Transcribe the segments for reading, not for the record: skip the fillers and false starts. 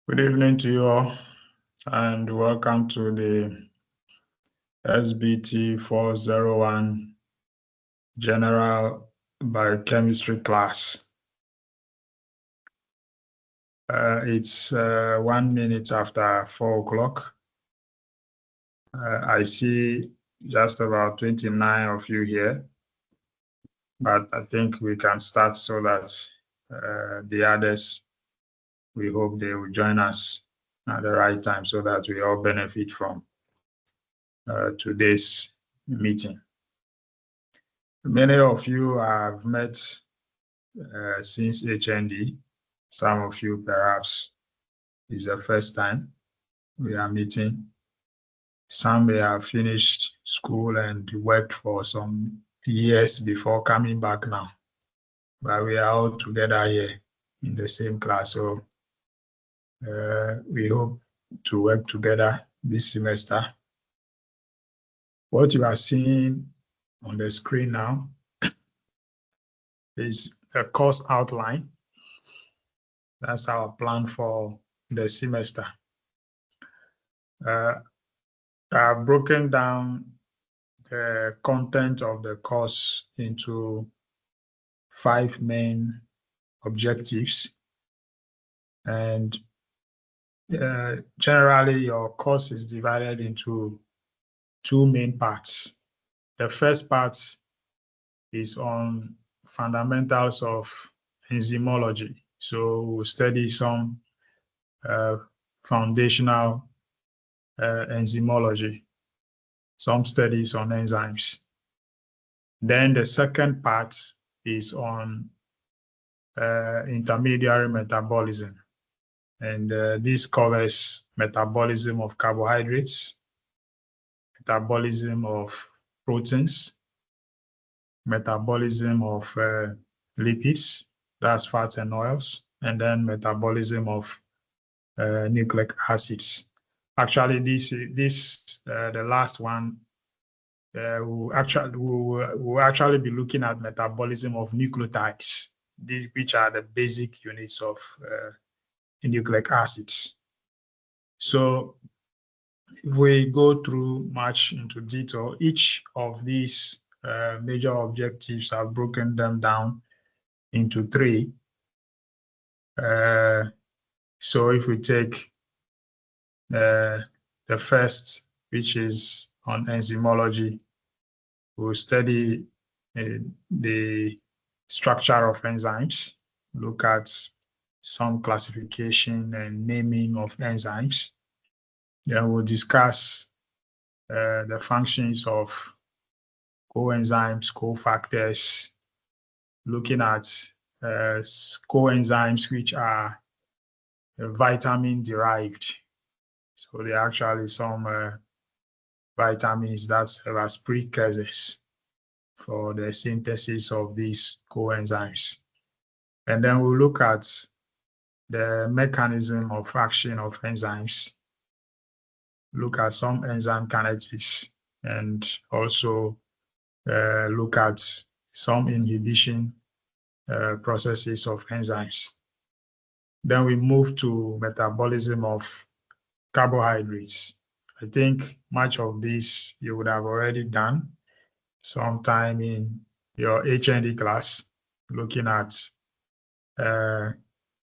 Good evening to you all, and welcome to the SBT 401 General Biochemistry class. It's 1 minute after 4 o'clock. I see just about 29 of you here, but I think we can start so that the others, we hope they will join us at the right time so that we all benefit from today's meeting. Many of you have met since HND. Some of you perhaps is the first time we are meeting. Some may have finished school and worked for some years before coming back now. But we are all together here in the same class. So we hope to work together this semester. What you are seeing on the screen now is a course outline. That's our plan for the semester. I've broken down the content of the course into 5 main objectives. And generally, your course is divided into 2 main parts. The first part is on fundamentals of enzymology. So we'll study some foundational enzymology, some studies on enzymes. Then the second part is on intermediary metabolism. And this covers metabolism of carbohydrates, metabolism of proteins, metabolism of lipids, that's fats and oils, and then metabolism of nucleic acids. Actually, the last one, we'll actually be looking at metabolism of nucleotides, which are the basic units of nucleic acids. So if we go through much into detail, each of these major objectives have broken them down into 3. So if we take the first, which is on enzymology, we'll study the structure of enzymes, look at some classification and naming of enzymes. Then we'll discuss the functions of coenzymes, cofactors, looking at coenzymes which are vitamin derived. So there are actually some vitamins that serve as precursors for the synthesis of these coenzymes. And then we'll look at the mechanism of action of enzymes, look at some enzyme kinetics, and also look at some inhibition processes of enzymes. Then we move to metabolism of carbohydrates. I think much of this you would have already done sometime in your HND class, looking at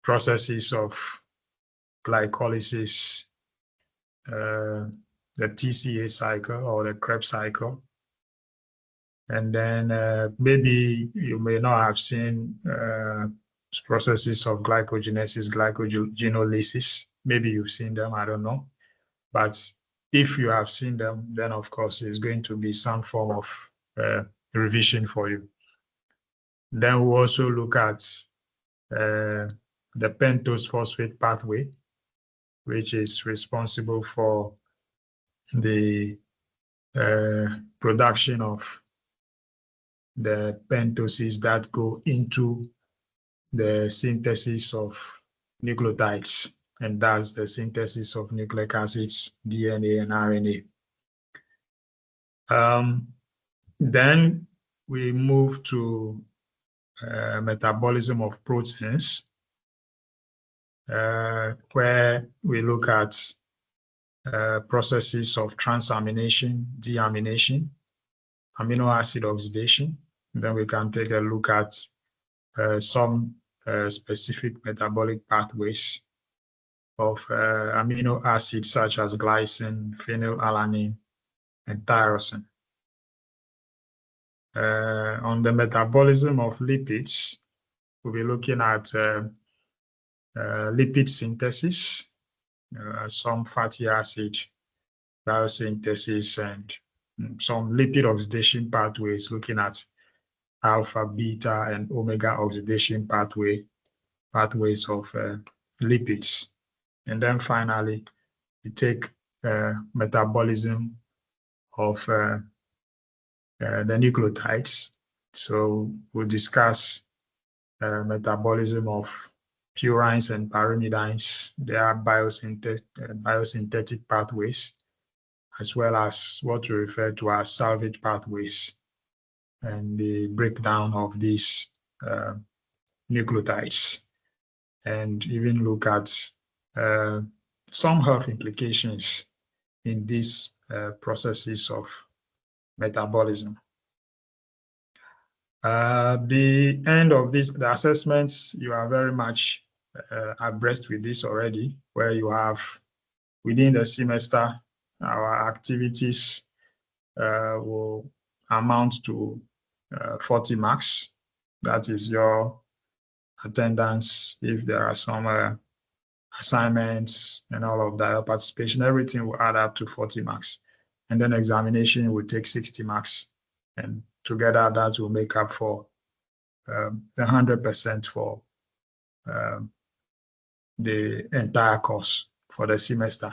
processes of glycolysis, the TCA cycle or the Krebs cycle. And then maybe you may not have seen processes of glycogenesis, glycogenolysis. Maybe you've seen them, I don't know. But if you have seen them, then of course it's going to be some form of revision for you. Then we'll also look at the pentose phosphate pathway, which is responsible for the production of the pentoses that go into the synthesis of nucleotides, and that's the synthesis of nucleic acids, DNA and RNA. Then we move to metabolism of proteins. where we look at processes of transamination, deamination, amino acid oxidation. And then we can take a look at some specific metabolic pathways of amino acids such as glycine, phenylalanine, and tyrosine. On the metabolism of lipids, we'll be looking at lipid synthesis, some fatty acid biosynthesis, and some lipid oxidation pathways, looking at alpha, beta, and omega oxidation pathways of lipids. And then finally, we take metabolism of the nucleotides. So we'll discuss metabolism of purines and pyrimidines. They are biosynthetic pathways, as well as what we refer to as salvage pathways, and the breakdown of these nucleotides, and even look at some health implications in these processes of metabolism. The end of this, the assessments, you are very much abreast with this already, where you have within the semester, our activities will amount to 40 marks. That is your attendance. If there are some assignments and all of that, your participation, everything will add up to 40 marks. And then examination will take 60 marks. And together that will make up for 100% for the entire course for the semester.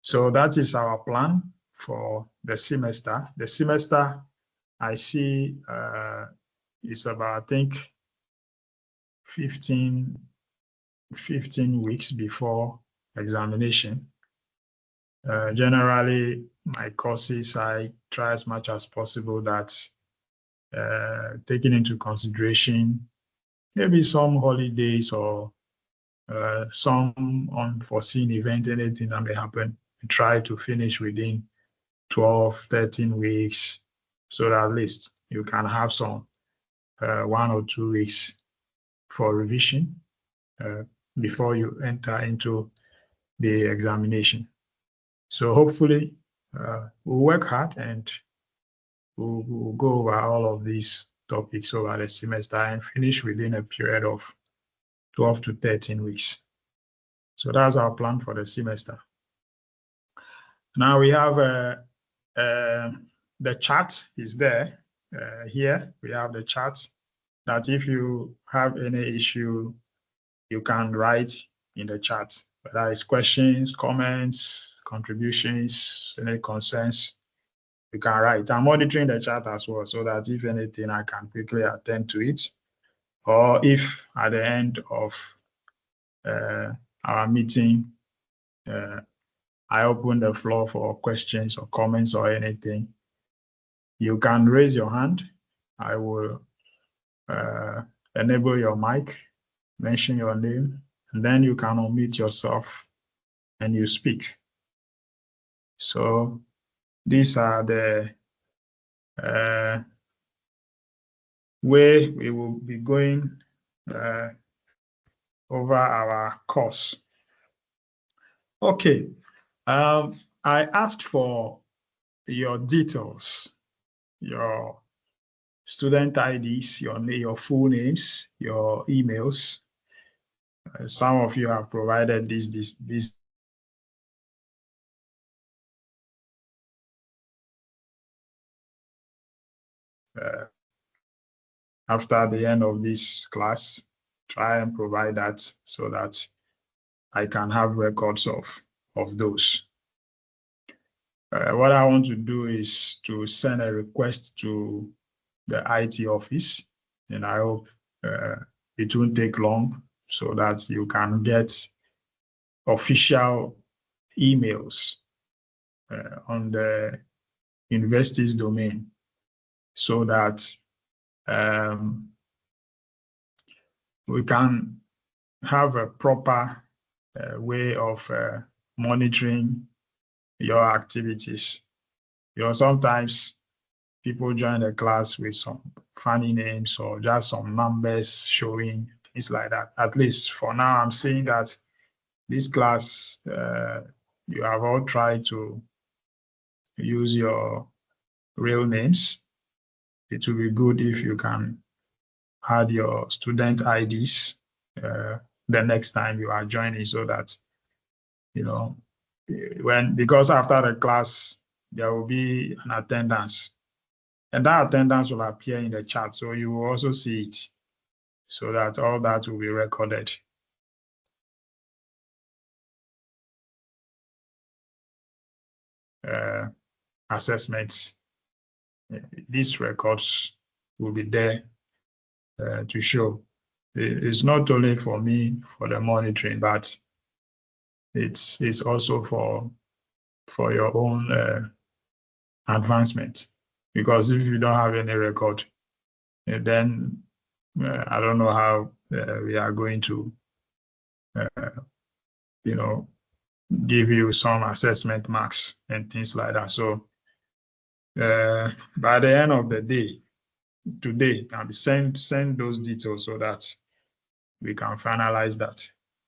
So that is our plan for the semester. The semester, I see, is about, I think, 15 weeks before examination. Generally, my courses, I try as much as possible that taking into consideration maybe some holidays or some unforeseen event, anything that may happen, try to finish within 12, 13 weeks, so that at least you can have some 1 or 2 weeks for revision before you enter into the examination. So hopefully we'll work hard and we'll go over all of these topics over the semester and finish within a period of 12 to 13 weeks. So that's our plan for the semester. Now we have the chart is there. Here we have the chart that if you have any issue, you can write in the chat. Whether it's questions, comments, contributions, any concerns, you can write. I'm monitoring the chat as well, so that if anything, I can quickly attend to it. Or if at the end of our meeting, I open the floor for questions or comments or anything, you can raise your hand. I will enable your mic, mention your name, and then you can unmute yourself and you speak. So these are the way we will be going over our course. Okay, I asked for your details, your student IDs, your full names, your emails. Some of you have provided this. After the end of this class, try and provide that so that I can have records of those. What I want to do is to send a request to the IT office, and I hope it won't take long so that you can get official emails on the university's domain, so that we can have a proper way of monitoring your activities. Sometimes people join the class with some funny names or just some numbers showing, things like that. At least for now, I'm seeing that this class, you have all tried to use your real names. It will be good if you can add your student IDs the next time you are joining, so that, because after the class, there will be an attendance, and that attendance will appear in the chat. So you will also see it, so that all that will be recorded. Assessments, these records will be there to show. It's not only for me for the monitoring, but it's also for your own advancement. Because if you don't have any record, then I don't know how we are going to, give you some assessment marks and things like that. So by the end of the day, today, I'll be send those details so that we can finalize that.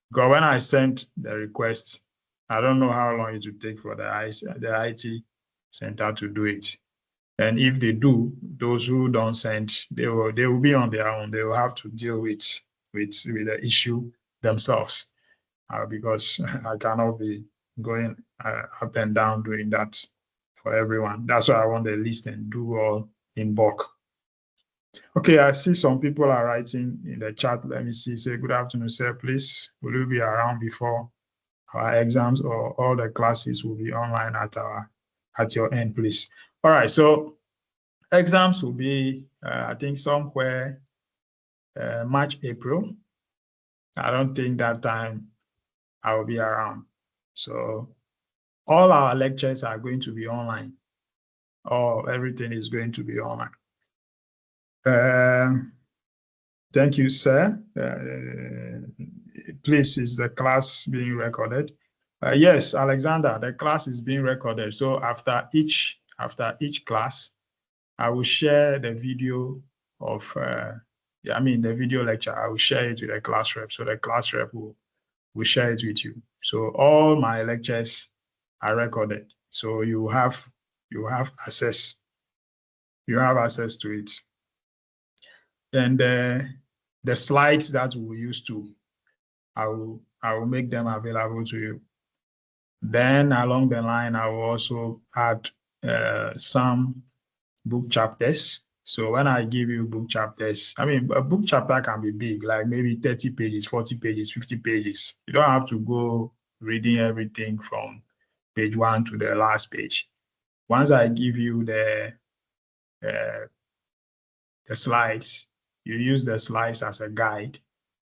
Because when I sent the request, I don't know how long it will take for the IT center to do it. And if they do, those who don't send, they will be on their own. They will have to deal with the issue themselves, because I cannot be going up and down doing that for everyone. That's why I want the list and do all in bulk. Okay, I see some people are writing in the chat. Let me see. Say, good afternoon, sir. Please, will you be around before our exams, or all the classes will be online at your end, please? All right. So exams will be, I think, somewhere March, April. I don't think that time I will be around. So all our lectures are going to be online. Everything is going to be online. Thank you, sir. Please, is the class being recorded? Yes, Alexander, the class is being recorded. So after each class, I will share the video of, the video lecture. I will share it with the class rep. So the class rep will share it with you. So all my lectures are recorded. So you have access. You have access to it. And the slides that we use to, I will make them available to you. Then along the line, I will also add some book chapters. So when I give you book chapters, a book chapter can be big, like maybe 30 pages, 40 pages, 50 pages. You don't have to go reading everything from page 1 to the last page. Once I give you the slides, you use the slides as a guide.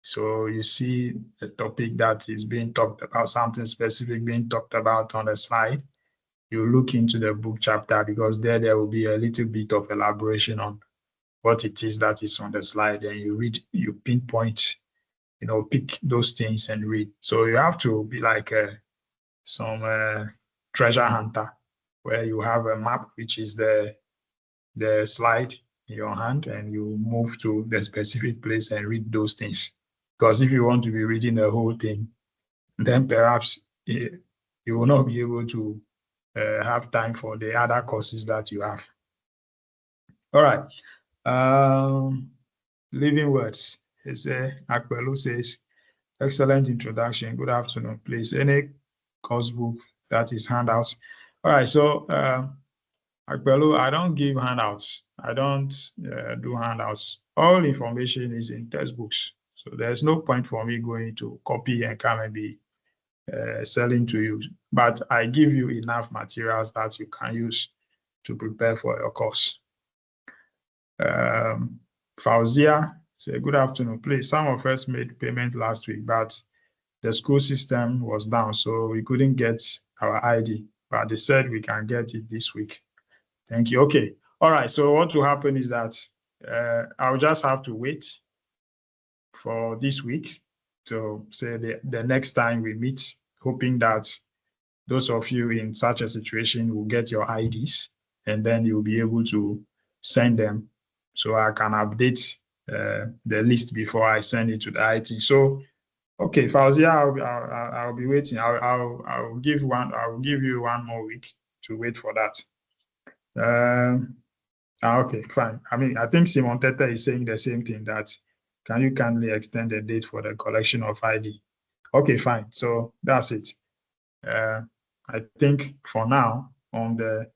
So you see the topic that is being talked about, something specific being talked about on the slide. You look into the book chapter, because there will be a little bit of elaboration on what it is that is on the slide, and you read, you pinpoint, pick those things and read. So you have to be like some treasure hunter, where you have a map, which is the slide in your hand, and you move to the specific place and read those things. Because if you want to be reading the whole thing, then perhaps you will not be able to have time for the other courses that you have. All right. Living words. Akpelu says, excellent introduction. Good afternoon. Please, any course book that is handouts. All right. So, Akpelu, I don't give handouts. I don't do handouts. All information is in textbooks. So there's no point for me going to copy and come and be selling to you. But I give you enough materials that you can use to prepare for your course. Fauzia, say, good afternoon. Please, some of us made payment last week, but the school system was down, so we couldn't get our ID. But they said we can get it this week. Thank you. Okay. All right. So what will happen is that I'll just have to wait for this week. So say the next time we meet, hoping that those of you in such a situation will get your IDs, and then you'll be able to send them so I can update the list before I send it to the IT. So, okay, Fauzia, I'll be waiting. I'll give you 1 more week to wait for that. Okay, fine. I mean, I think Simon Tete is saying the same thing, that can you kindly extend the date for the collection of ID? Okay, fine. So that's it. I think for now, on the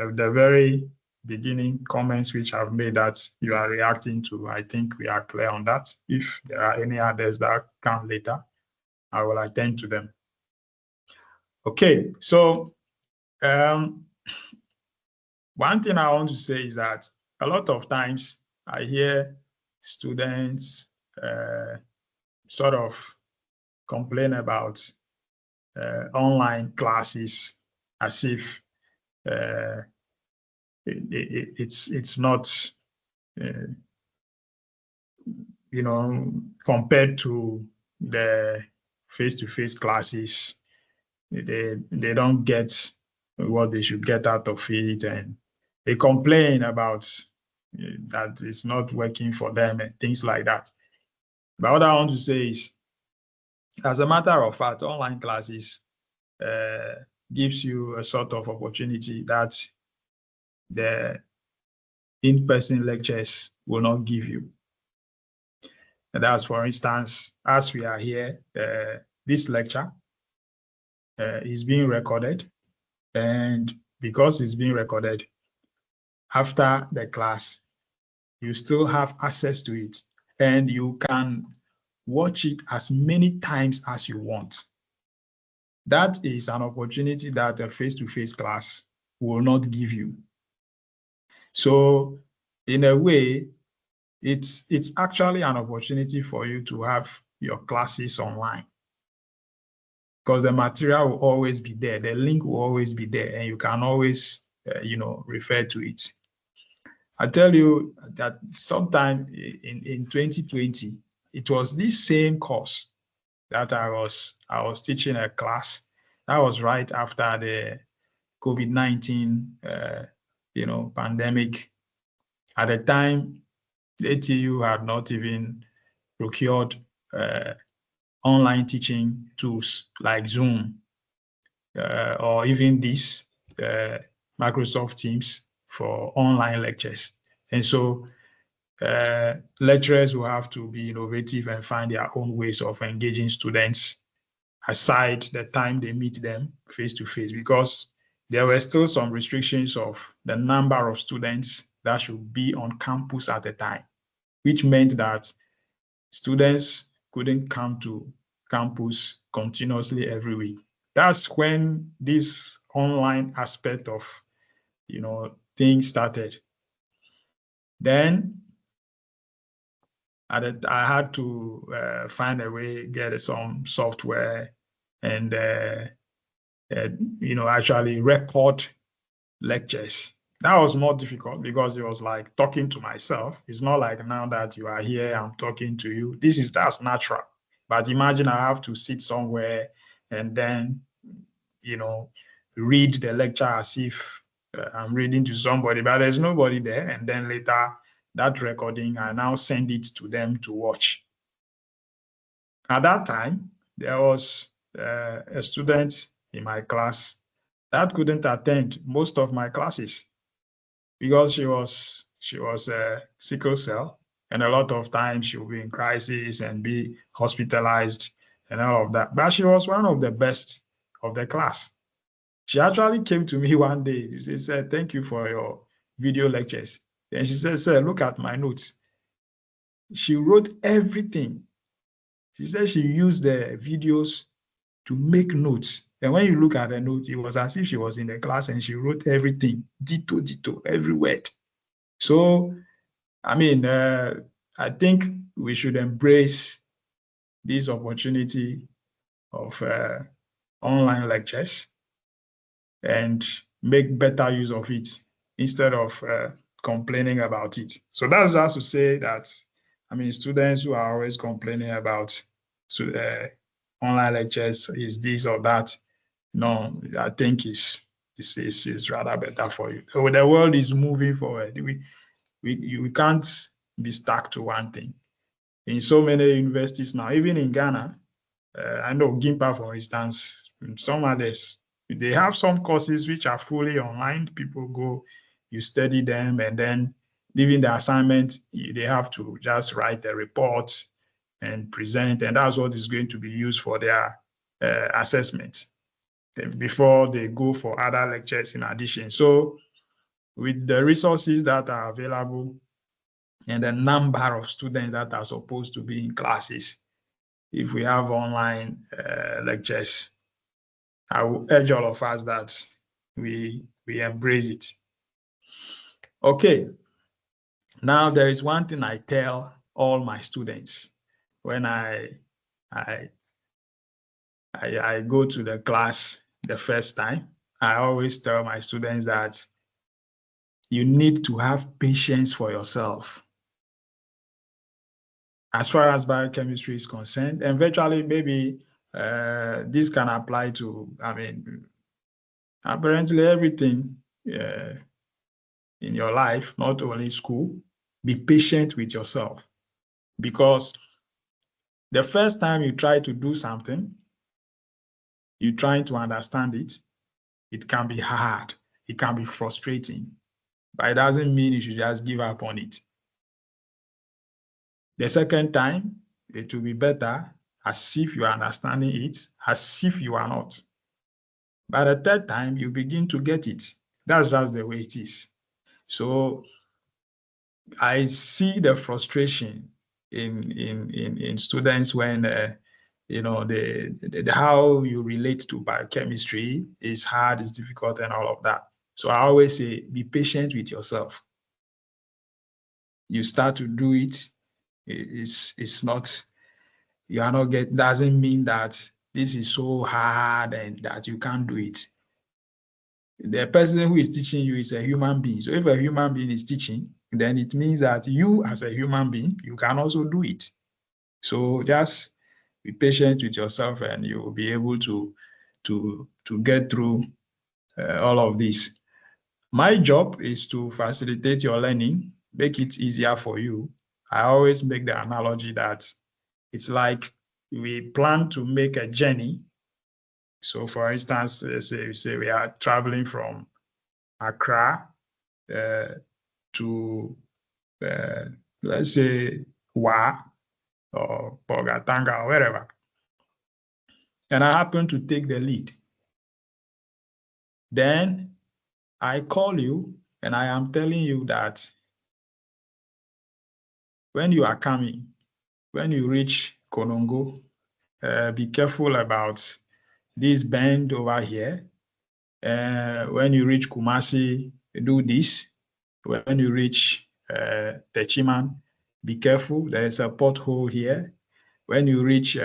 very beginning comments which I've made that you are reacting to, I think we are clear on that. If there are any others that come later, I will attend to them. Okay, so one thing I want to say is that a lot of times I hear students sort of complain about online classes as if it's not, compared to the face-to-face classes, they don't get what they should get out of it, and they complain about that it's not working for them and things like that. But what I want to say is, as a matter of fact, online classes gives you a sort of opportunity that the in-person lectures will not give you. And that's, for instance, as we are here, this lecture is being recorded. And because it's being recorded, after the class, you still have access to it. And you can watch it as many times as you want. That is an opportunity that a face-to-face class will not give you. So in a way, it's actually an opportunity for you to have your classes online, because the material will always be there, the link will always be there, and you can always refer to it. I tell you that sometime in 2020, it was this same course that I was teaching a class. That was right after the COVID-19 pandemic. At the time, the ATU had not even procured online teaching tools like Zoom or even this Microsoft Teams for online lectures. And so lecturers will have to be innovative and find their own ways of engaging students aside the time they meet them face to face, because there were still some restrictions of the number of students that should be on campus at the time, which meant that students couldn't come to campus continuously every week. That's when this online aspect of things started. Then I had to find a way, get some software, and actually record lectures. That was more difficult because it was like talking to myself. It's not like now that you are here, I'm talking to you. That's natural. But imagine I have to sit somewhere and then, read the lecture as if I'm reading to somebody, but there's nobody there. And then later, that recording, I now send it to them to watch. At that time, there was a student in my class that couldn't attend most of my classes because she was sickle cell, and a lot of times she will be in crisis and be hospitalized and all of that. But she was one of the best of the class. She actually came to me one day. She said, "Thank you for your video lectures." And she said, "Sir, look at my notes." She wrote everything. She said she used the videos to make notes. And when you look at the notes, it was as if she was in the class and she wrote everything, ditto, every word. So, I mean, I think we should embrace this opportunity of online lectures and make better use of it instead of complaining about it. So that's just to say that I mean, students who are always complaining about online lectures is this or that. No, I think is rather better for you. So the world is moving forward. We can't be stuck to one thing. In so many universities now, even in Ghana, I know Gimpa, for instance, and some others, they have some courses which are fully online. People go, you study them, and then leaving the assignment, they have to just write a report and present, and that's what is going to be used for their assessment before they go for other lectures in addition. So with the resources that are available and the number of students that are supposed to be in classes, if we have online lectures, I will urge all of us that we embrace it. Okay, now there is one thing I tell all my students when I go to the class the first time. I always tell my students that you need to have patience for yourself. As far as biochemistry is concerned, and virtually maybe this can apply to, I mean, apparently everything in your life, not only school. Be patient with yourself, because the first time you try to do something, you're trying to understand it, it can be hard, it can be frustrating, but it doesn't mean you should just give up on it. The second time, it will be better, as if you are understanding it, as if you are not. By the third time, you begin to get it. That's just the way it is. So I see the frustration in students when how you relate to biochemistry is hard, is difficult, and all of that. So I always say, be patient with yourself. You start to do it. It's not, you are not get, doesn't mean that this is so hard and that you can't do it. The person who is teaching you is a human being. So if a human being is teaching, then it means that you as a human being, you can also do it. So just be patient with yourself and you will be able to get through all of this. My job is to facilitate your learning, make it easier for you. I always make the analogy that it's like we plan to make a journey. So for instance, say we are traveling from Accra to, uh, let's say, Wa or Bogatanga or wherever. And I happen to take the lead. Then I call you and I am telling you that when you are coming, when you reach Konongo, be careful about this bend over here. When you reach Kumasi, do this. When you reach Techiman, be careful. There's a pothole here. When you reach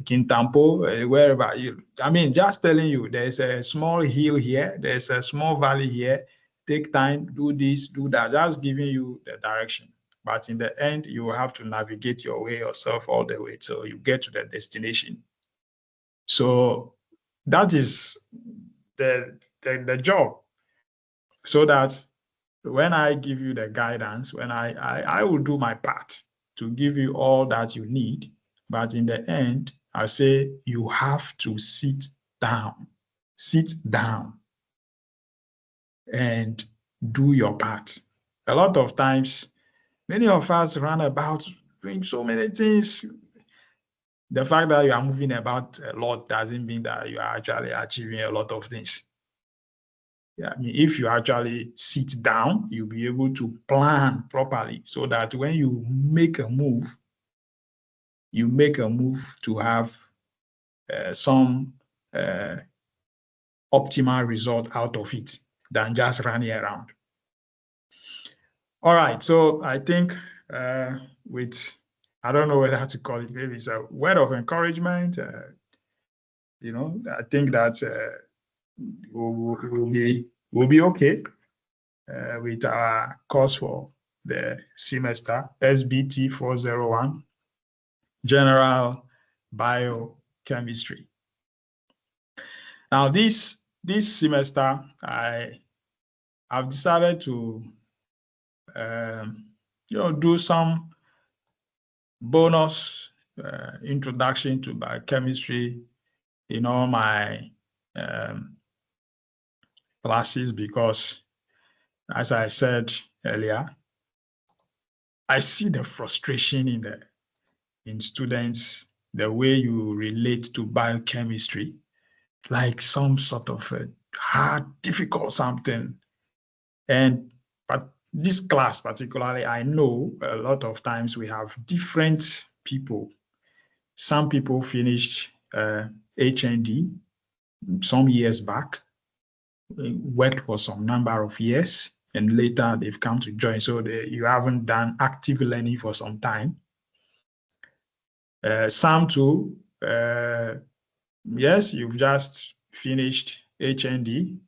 Kintampo, wherever you, I mean, just telling you, there's a small hill here, there's a small valley here. Take time, do this, do that, just giving you the direction. But in the end, you will have to navigate your way yourself all the way till you get to the destination. So that is the job. So that when I give you the guidance, when I will do my part to give you all that you need. But in the end, I say you have to sit down and do your part. A lot of times, many of us run about doing so many things. The fact that you are moving about a lot doesn't mean that you are actually achieving a lot of things. Yeah, I mean, if you actually sit down, you'll be able to plan properly so that when you make a move to have some optimal result out of it than just running around. All right, so I think with, I don't know whether to call it, maybe it's a word of encouragement. I think that we'll be okay with our course for the semester, SBT 401, General Biochemistry. Now, this semester, I've decided to do some bonus introduction to biochemistry in all my classes because, as I said earlier, I see the frustration in students, the way you relate to biochemistry, like some sort of a hard, difficult something. But this class particularly, I know a lot of times we have different people. Some people finished HND some years back, worked for some number of years, and later they've come to join. So you haven't done active learning for some time. Some too, yes, you've just finished HND,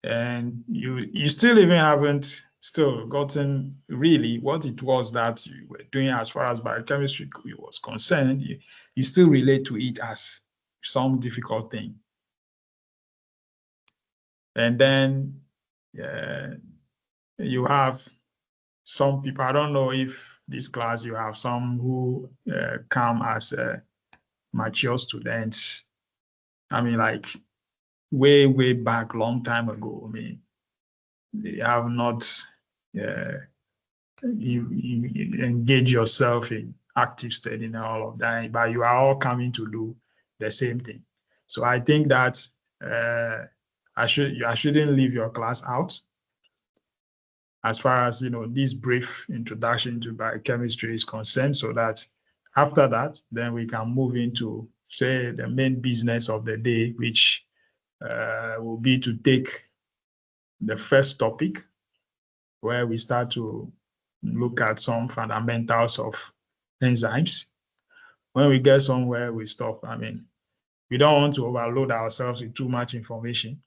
and you still even haven't still gotten really what it was that you were doing as far as biochemistry was concerned. You still relate to it as some difficult thing. And then you have some people, I don't know if this class you have some who come as mature students. I mean, like way back, long time ago. I mean, they have not you engage yourself in active study and all of that, but you are all coming to do the same thing. So I think that I shouldn't leave your class out as far as this brief introduction to biochemistry is concerned, so that after that, then we can move into, say, the main business of the day, which will be to take the first topic, where we start to look at some fundamentals of enzymes. When we get somewhere, we stop. I mean, we don't want to overload ourselves with too much information.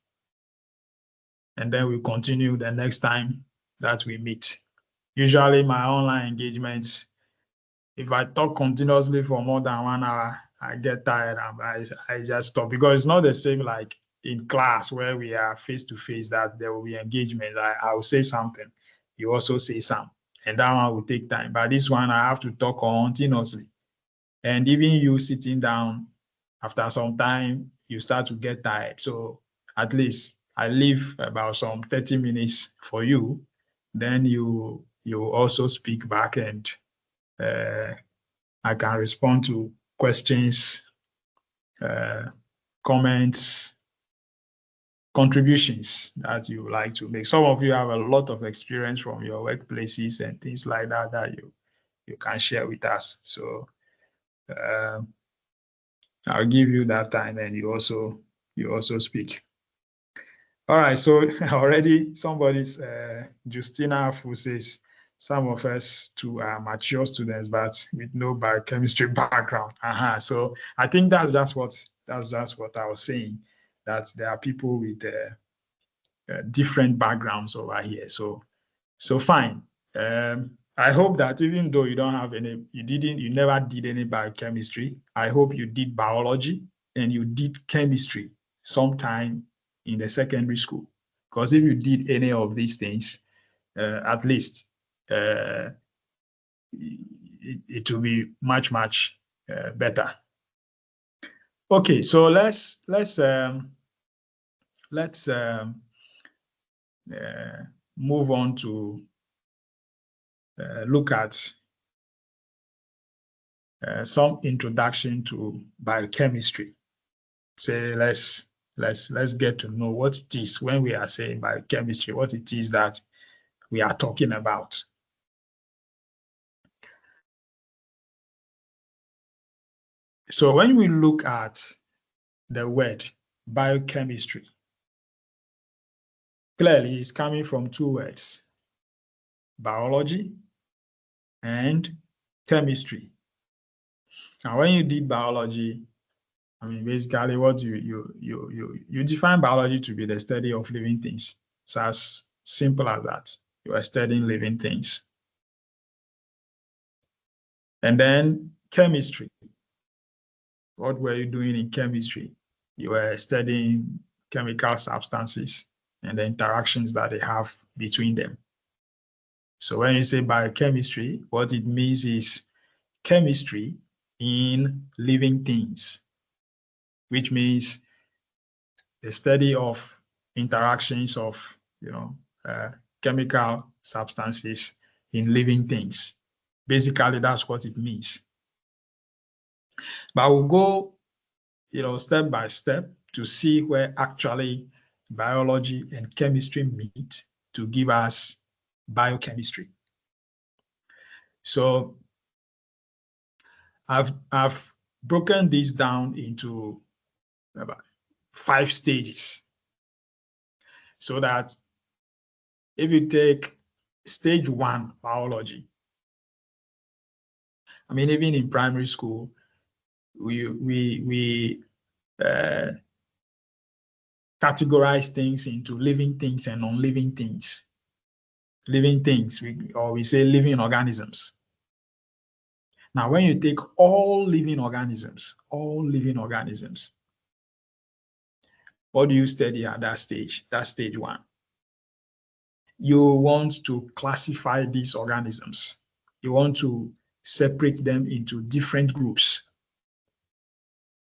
And then we continue the next time that we meet. Usually my online engagements, if I talk continuously for more than 1 hour, I get tired and I just stop, because it's not the same like in class where we are face to face that there will be engagement. I will say something, you also say some, and that one will take time. But this one, I have to talk continuously. And even you sitting down, after some time, you start to get tired. So at least I leave about some 30 minutes for you. Then you also speak back, and I can respond to questions, comments, contributions that you like to make. Some of you have a lot of experience from your workplaces and things like that you can share with us. So I'll give you that time, and you also speak. All right, so already somebody's Justina Afu says some of us too are mature students, but with no biochemistry background. So I think that's just what I was saying, that there are people with different backgrounds over here. So fine. I hope that even though you don't have you never did any biochemistry, I hope you did biology and you did chemistry sometime in the secondary school. Because if you did any of these things, at least it will be much better. Okay, so let's move on to look at some introduction to biochemistry. Say let's get to know what it is when we are saying biochemistry, what it is that we are talking about. So when we look at the word biochemistry, clearly it's coming from two words: biology and chemistry. Now, when you did biology, I mean, basically, what you define biology to be the study of living things. It's as simple as that. You are studying living things. And then chemistry. What were you doing in chemistry? You were studying chemical substances and the interactions that they have between them. So when you say biochemistry, what it means is chemistry in living things, which means the study of interactions of, chemical substances in living things. Basically, that's what it means. But we'll go, step by step to see where actually biology and chemistry meet to give us biochemistry. So I've broken this down into about 5 stages, so that if you take stage 1 biology, I mean, even in primary school, we categorize things into living things and non-living things. Living things, we say living organisms. Now, when you take all living organisms, what do you study at that stage? That's stage 1. You want to classify these organisms. You want to separate them into different groups.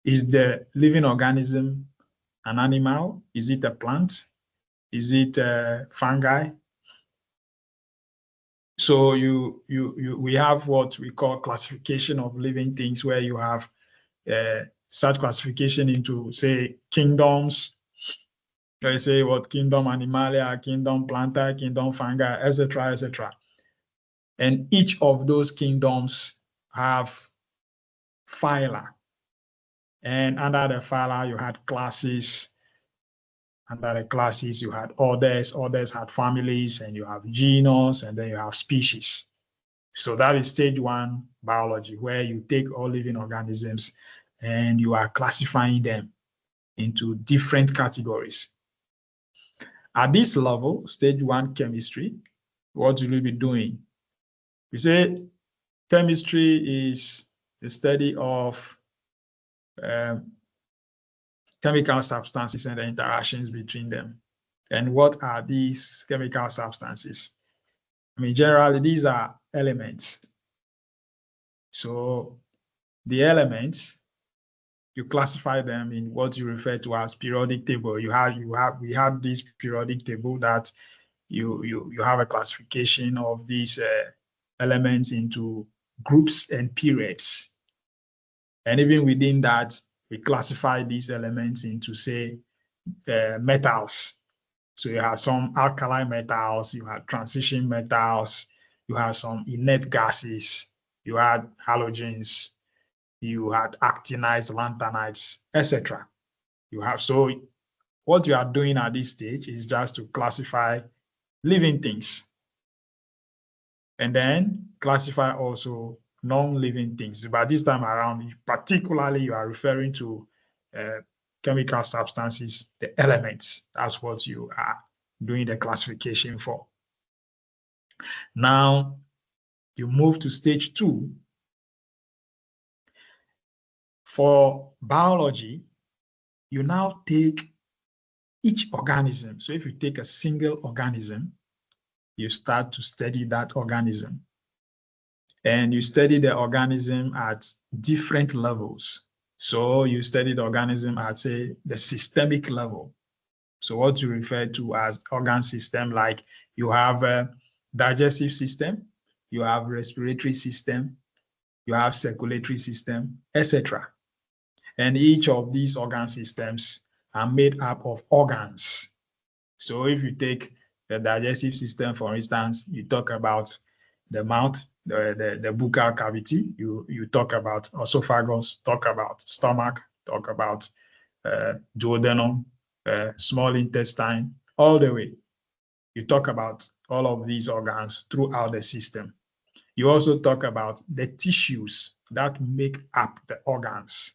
Is the living organism an animal? Is it a plant? Is it fungi? So we have what we call classification of living things, where you have such classification into, say, kingdoms. Let's say what kingdom Animalia, kingdom Planta, kingdom Fungi, etc., etc. And each of those kingdoms have phyla. And under the phyla, you had classes. Under the classes, you had orders. Orders had families, and you have genus, and then you have species. So that is stage 1 biology, where you take all living organisms and you are classifying them into different categories. At this level, stage 1 chemistry, what will you be doing? We say chemistry is the study of chemical substances and the interactions between them. And what are these chemical substances? I mean, generally, these are elements. So the elements, you classify them in what you refer to as periodic table. We have this periodic table that you have a classification of these elements into groups and periods. And even within that, we classify these elements into, say, metals. So you have some alkali metals, you have transition metals, you have some inert gases, you had halogens, you had actinides, lanthanides, etc. So what you are doing at this stage is just to classify living things, and then classify also non-living things. But this time around, particularly, you are referring to chemical substances, the elements. That's what you are doing the classification for. Now, you move to stage 2. For biology, you now take each organism. So if you take a single organism, you start to study that organism. And you study the organism at different levels. So you study the organism at, say, the systemic level. So what you refer to as organ system, like you have a digestive system, you have respiratory system, you have circulatory system, etc. And each of these organ systems are made up of organs. So if you take the digestive system, for instance, you talk about the mouth, the buccal cavity, you talk about esophagus, talk about stomach, talk about duodenum, small intestine, all the way. You talk about all of these organs throughout the system. You also talk about the tissues that make up the organs.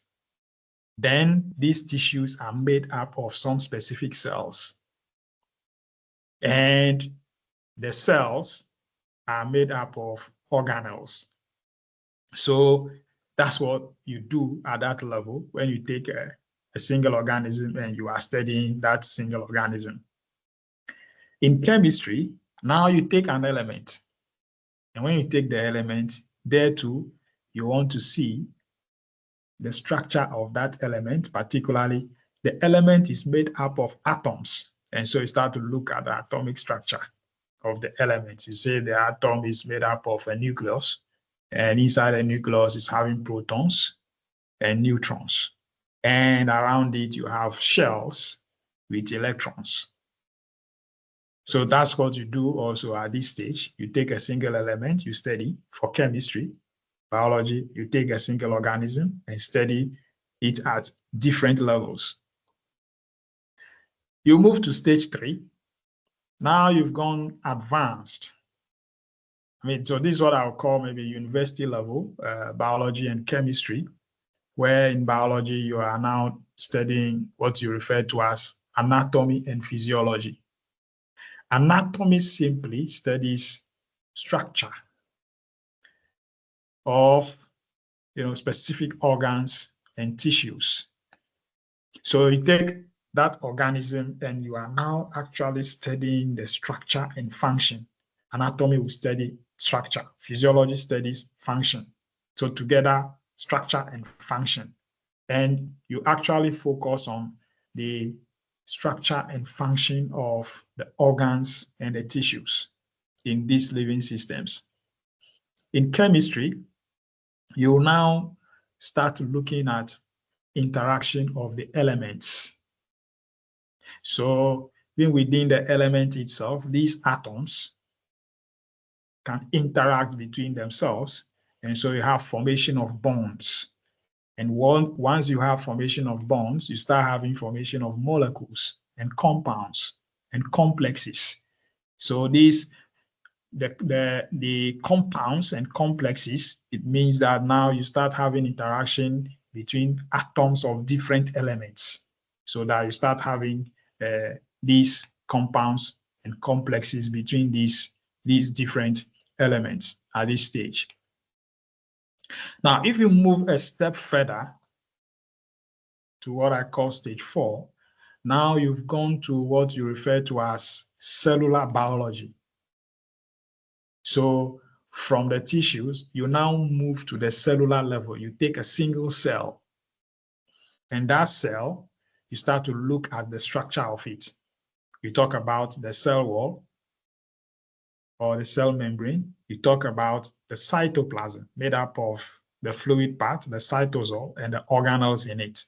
Then these tissues are made up of some specific cells. And the cells are made up of organelles. So that's what you do at that level when you take a single organism and you are studying that single organism. In chemistry, now you take an element. And when you take the element, there too, you want to see the structure of that element, particularly the element is made up of atoms. And so you start to look at the atomic structure of the element. You say the atom is made up of a nucleus, and inside the nucleus is having protons and neutrons. And around it, you have shells with electrons. So that's what you do also at this stage. You take a single element, you study for chemistry, biology, you take a single organism and study it at different levels. You move to stage 3. Now you've gone advanced. So this is what I'll call maybe university level, biology and chemistry, where in biology you are now studying what you refer to as anatomy and physiology. Anatomy simply studies structure of specific organs and tissues. So you take that organism and you are now actually studying the structure and function. Anatomy will study structure. Physiology studies function. So together, structure and function. And you actually focus on the structure and function of the organs and the tissues in these living systems. In chemistry, you now start looking at interaction of the elements. So even within the element itself, these atoms can interact between themselves. And so you have formation of bonds. And once you have formation of bonds, you start having formation of molecules and compounds and complexes. So these the compounds and complexes, it means that now you start having interaction between atoms of different elements, so that you start having these compounds and complexes between these different elements at this stage. Now, if you move a step further to what I call stage 4, now you've gone to what you refer to as cellular biology. So from the tissues, you now move to the cellular level. You take a single cell, and that cell, you start to look at the structure of it. You talk about the cell wall or the cell membrane. You talk about the cytoplasm made up of the fluid part, the cytosol, and the organelles in it.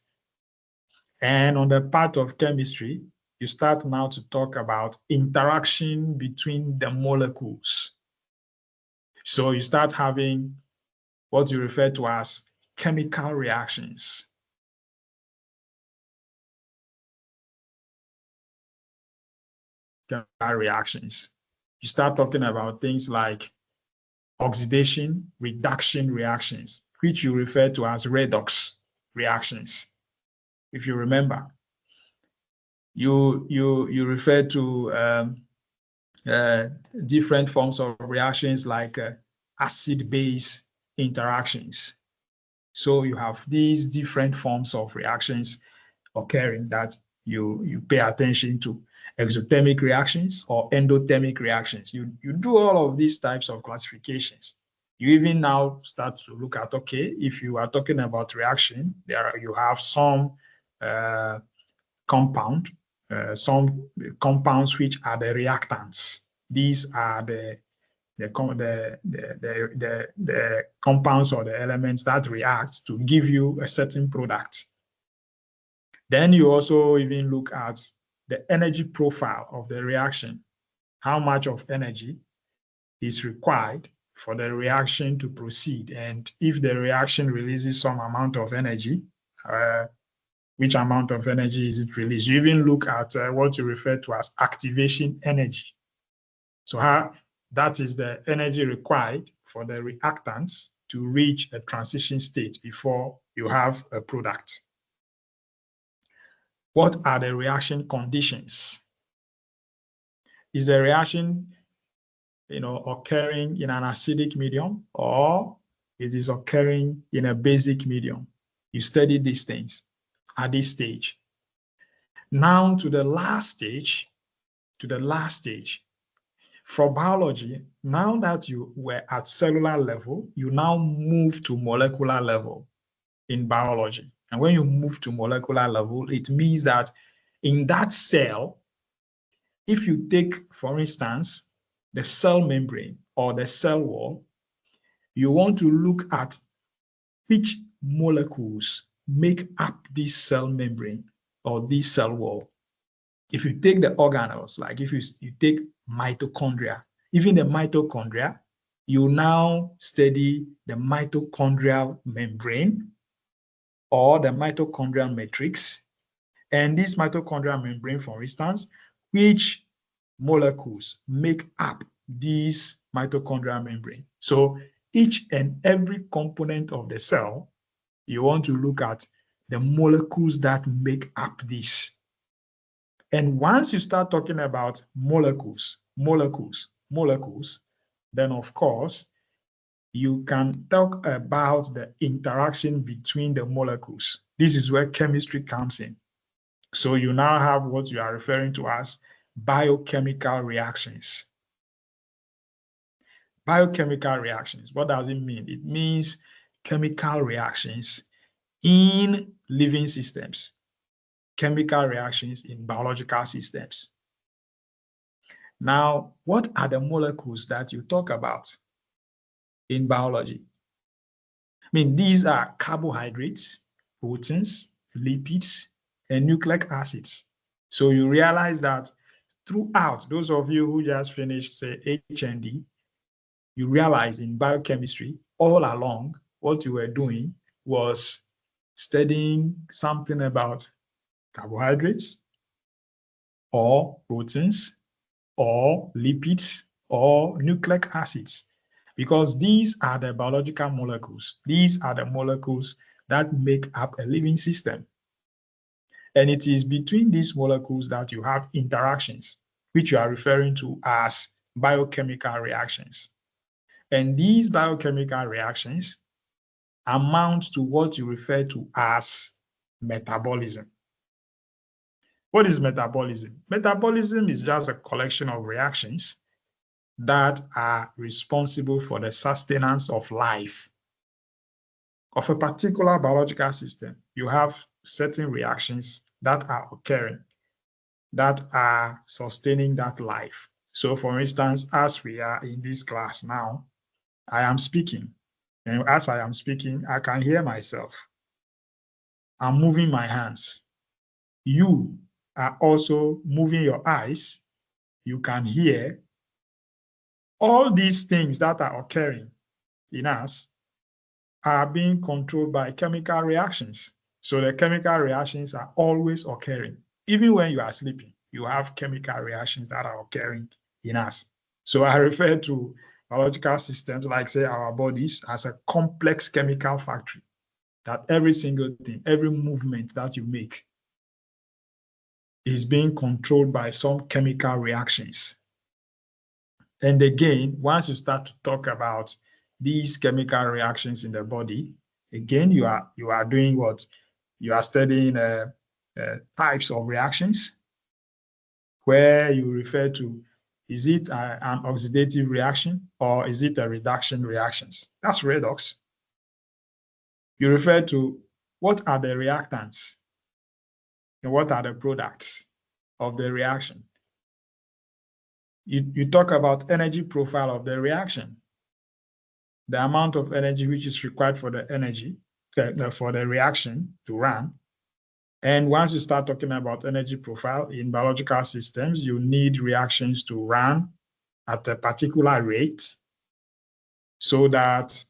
And on the part of chemistry, you start now to talk about interaction between the molecules. So you start having what you refer to as chemical reactions. Chemical reactions. You start talking about things like oxidation, reduction reactions, which you refer to as redox reactions. If you remember, you refer to different forms of reactions like acid-base interactions. So you have these different forms of reactions occurring that you pay attention to. Exothermic reactions or endothermic reactions. You do all of these types of classifications. You even now start to look at, okay, if you are talking about reaction, you have some some compounds which are the reactants. These are the compounds or the elements that react to give you a certain product. Then you also even look at the energy profile of the reaction. How much of energy is required for the reaction to proceed? And if the reaction releases some amount of energy, which amount of energy is it released? You even look at what you refer to as activation energy. So that is the energy required for the reactants to reach a transition state before you have a product. What are the reaction conditions? Is the reaction occurring in an acidic medium, or it is occurring in a basic medium. You study these things at this stage. Now to the last stage, for biology, now that you were at cellular level, you now move to molecular level in biology. And when you move to molecular level, it means that in that cell, if you take, for instance, the cell membrane or the cell wall, you want to look at which molecules make up this cell membrane or this cell wall. If you take the organelles, like if you take mitochondria, even the mitochondria, you now study the mitochondrial membrane or the mitochondrial matrix. And this mitochondrial membrane, for instance, which molecules make up this mitochondrial membrane. So each and every component of the cell, you want to look at the molecules that make up this. And once you start talking about molecules, then of course, you can talk about the interaction between the molecules. This is where chemistry comes in. So you now have what you are referring to as biochemical reactions. Biochemical reactions, what does it mean? It means chemical reactions in living systems, chemical reactions in biological systems. Now, what are the molecules that you talk about in biology? I mean, these are carbohydrates, proteins, lipids, and nucleic acids. So you realize that throughout, those of you who just finished, say, HND, you realize in biochemistry, all along, what you were doing was studying something about carbohydrates or proteins or lipids or nucleic acids, because these are the biological molecules. These are the molecules that make up a living system. And it is between these molecules that you have interactions, which you are referring to as biochemical reactions. And these biochemical reactions amount to what you refer to as metabolism. What is metabolism? Metabolism is just a collection of reactions that are responsible for the sustenance of life of a particular biological system. You have certain reactions that are occurring, that are sustaining that life. So for instance, as we are in this class now, I am speaking. And as I am speaking, I can hear myself. I'm moving my hands. You are also moving your eyes. You can hear. All these things that are occurring in us are being controlled by chemical reactions. So the chemical reactions are always occurring. Even when you are sleeping, you have chemical reactions that are occurring in us. So I refer to biological systems, like say our bodies, as a complex chemical factory, that every single thing, every movement that you make is being controlled by some chemical reactions. And again, once you start to talk about these chemical reactions in the body, again, you are doing what? You are studying types of reactions, where you refer to, is it an oxidative reaction or is it a reduction reactions? That's redox. You refer to what are the reactants and what are the products of the reaction. You talk about energy profile of the reaction, the amount of energy which is required for the energy, for the reaction to run. And once you start talking about energy profile in biological systems, you need reactions to run at a particular rate so that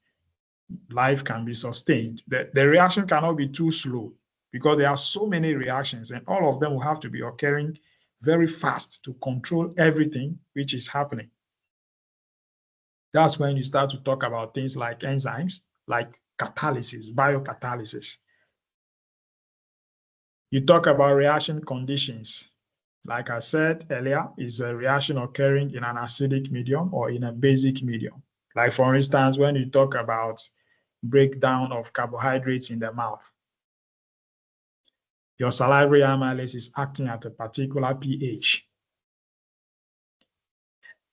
life can be sustained. The reaction cannot be too slow because there are so many reactions and all of them will have to be occurring very fast to control everything which is happening. That's when you start to talk about things like enzymes, like catalysis, biocatalysis. You talk about reaction conditions. Like I said earlier, is a reaction occurring in an acidic medium or in a basic medium. Like for instance, when you talk about breakdown of carbohydrates in the mouth. Your salivary amylase is acting at a particular pH.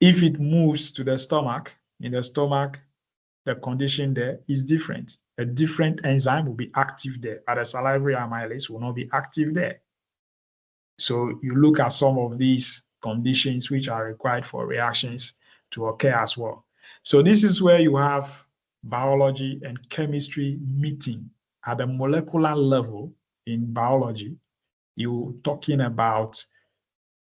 If it moves to the stomach, in the stomach, the condition there is different. A different enzyme will be active there, but the salivary amylase will not be active there. So you look at some of these conditions which are required for reactions to occur as well. So this is where you have biology and chemistry meeting at the molecular level. In biology, you're talking about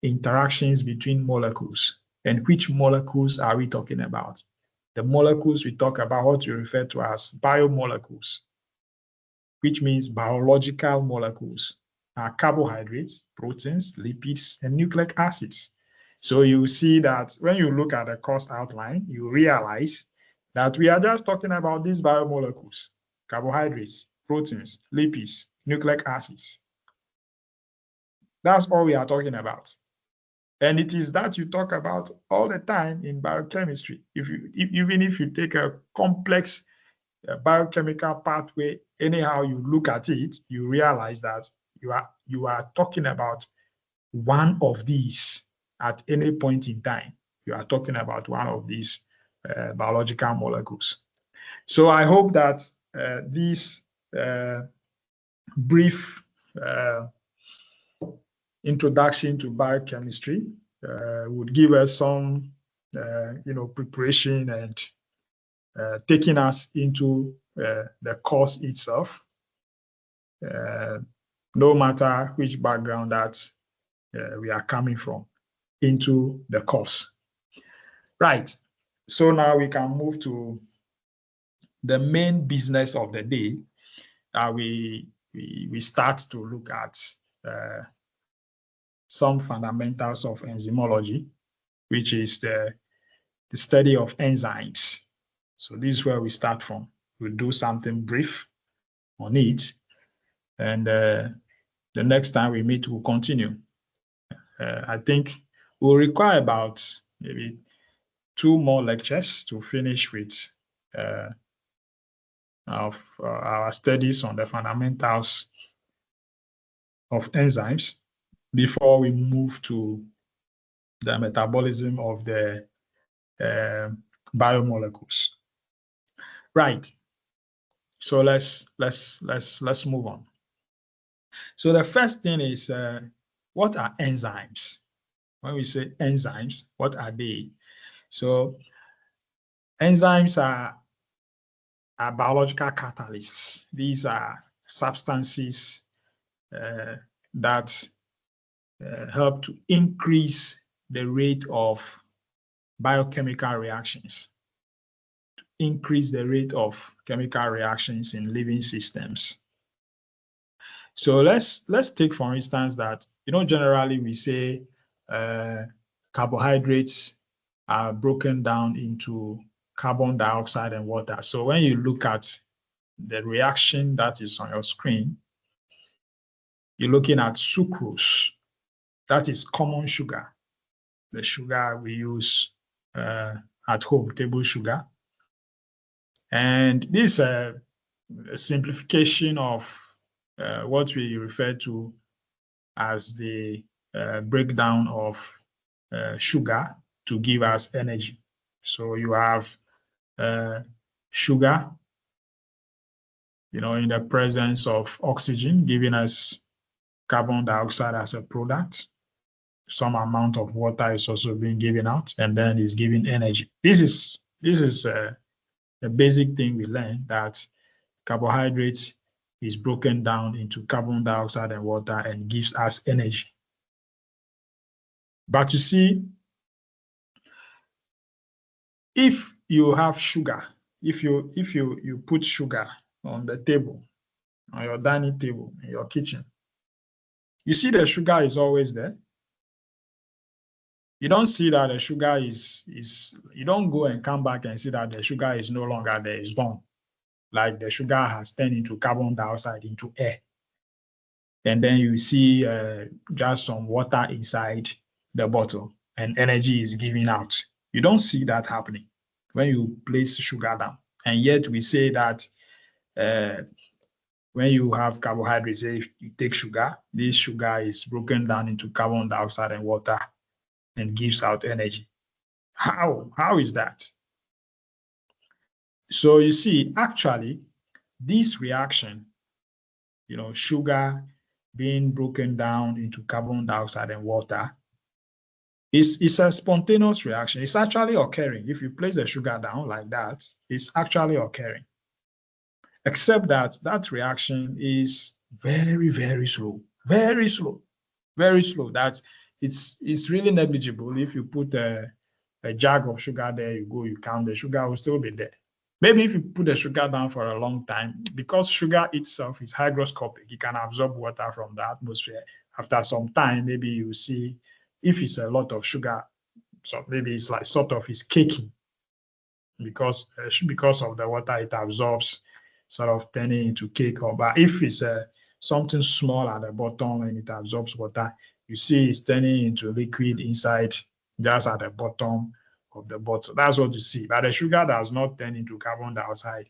interactions between molecules. And which molecules are we talking about? The molecules we talk about, what we refer to as biomolecules, which means biological molecules, are carbohydrates, proteins, lipids, and nucleic acids. So you see that when you look at the course outline, you realize that we are just talking about these biomolecules, carbohydrates, proteins, lipids, nucleic acids. That's all we are talking about. And it is that you talk about all the time in biochemistry. Even if you take a complex biochemical pathway, anyhow you look at it, you realize that you are talking about one of these at any point in time. You are talking about one of these biological molecules. So I hope that this brief introduction to biochemistry would give us some, preparation and taking us into the course itself, no matter which background that we are coming from, into the course. Right. So now we can move to the main business of the day. We start to look at some fundamentals of enzymology, which is the study of enzymes. So this is where we start from. We'll do something brief on it, and the next time we meet, we'll continue. I think we'll require about maybe 2 more lectures to finish with our studies on the fundamentals of enzymes before we move to the metabolism of the biomolecules. Right. So let's move on. So the first thing is, what are enzymes? When we say enzymes, what are they? So enzymes are biological catalysts. These are substances that help to increase the rate of biochemical reactions, to increase the rate of chemical reactions in living systems. So let's take, for instance, that, generally we say carbohydrates are broken down into carbon dioxide and water. So when you look at the reaction that is on your screen, you're looking at sucrose. That is common sugar, the sugar we use at home, table sugar. And this is a simplification of what we refer to as the breakdown of sugar to give us energy. So you have sugar, in the presence of oxygen, giving us carbon dioxide as a product. Some amount of water is also being given out, and then is giving energy. This is a basic thing we learn, that carbohydrates is broken down into carbon dioxide and water and gives us energy. But you see, if you have sugar, if you put sugar on the table, on your dining table in your kitchen, you see the sugar is always there. You don't see that the sugar is you don't go and come back and see that the sugar is no longer there, it's gone. Like the sugar has turned into carbon dioxide, into air. And then you see just some water inside the bottle and energy is given out. You don't see that happening when you place sugar down. And yet we say that when you have carbohydrates, if you take sugar, this sugar is broken down into carbon dioxide and water and gives out energy. How is that? So you see, actually, this reaction, sugar being broken down into carbon dioxide and water, it's a spontaneous reaction. It's actually occurring. If you place the sugar down like that, it's actually occurring. Except that that reaction is very, very slow, very slow, very slow. That it's really negligible. If you put a jug of sugar there, you count, the sugar will still be there. Maybe if you put the sugar down for a long time, because sugar itself is hygroscopic, it can absorb water from the atmosphere. After some time, maybe you see if it's a lot of sugar, so maybe it's like sort of it's caking because of the water it absorbs, sort of turning into cake. But if it's something small at the bottom and it absorbs water, you see it's turning into liquid inside, just at the bottom of the bottle. That's what you see. But the sugar does not turn into carbon dioxide.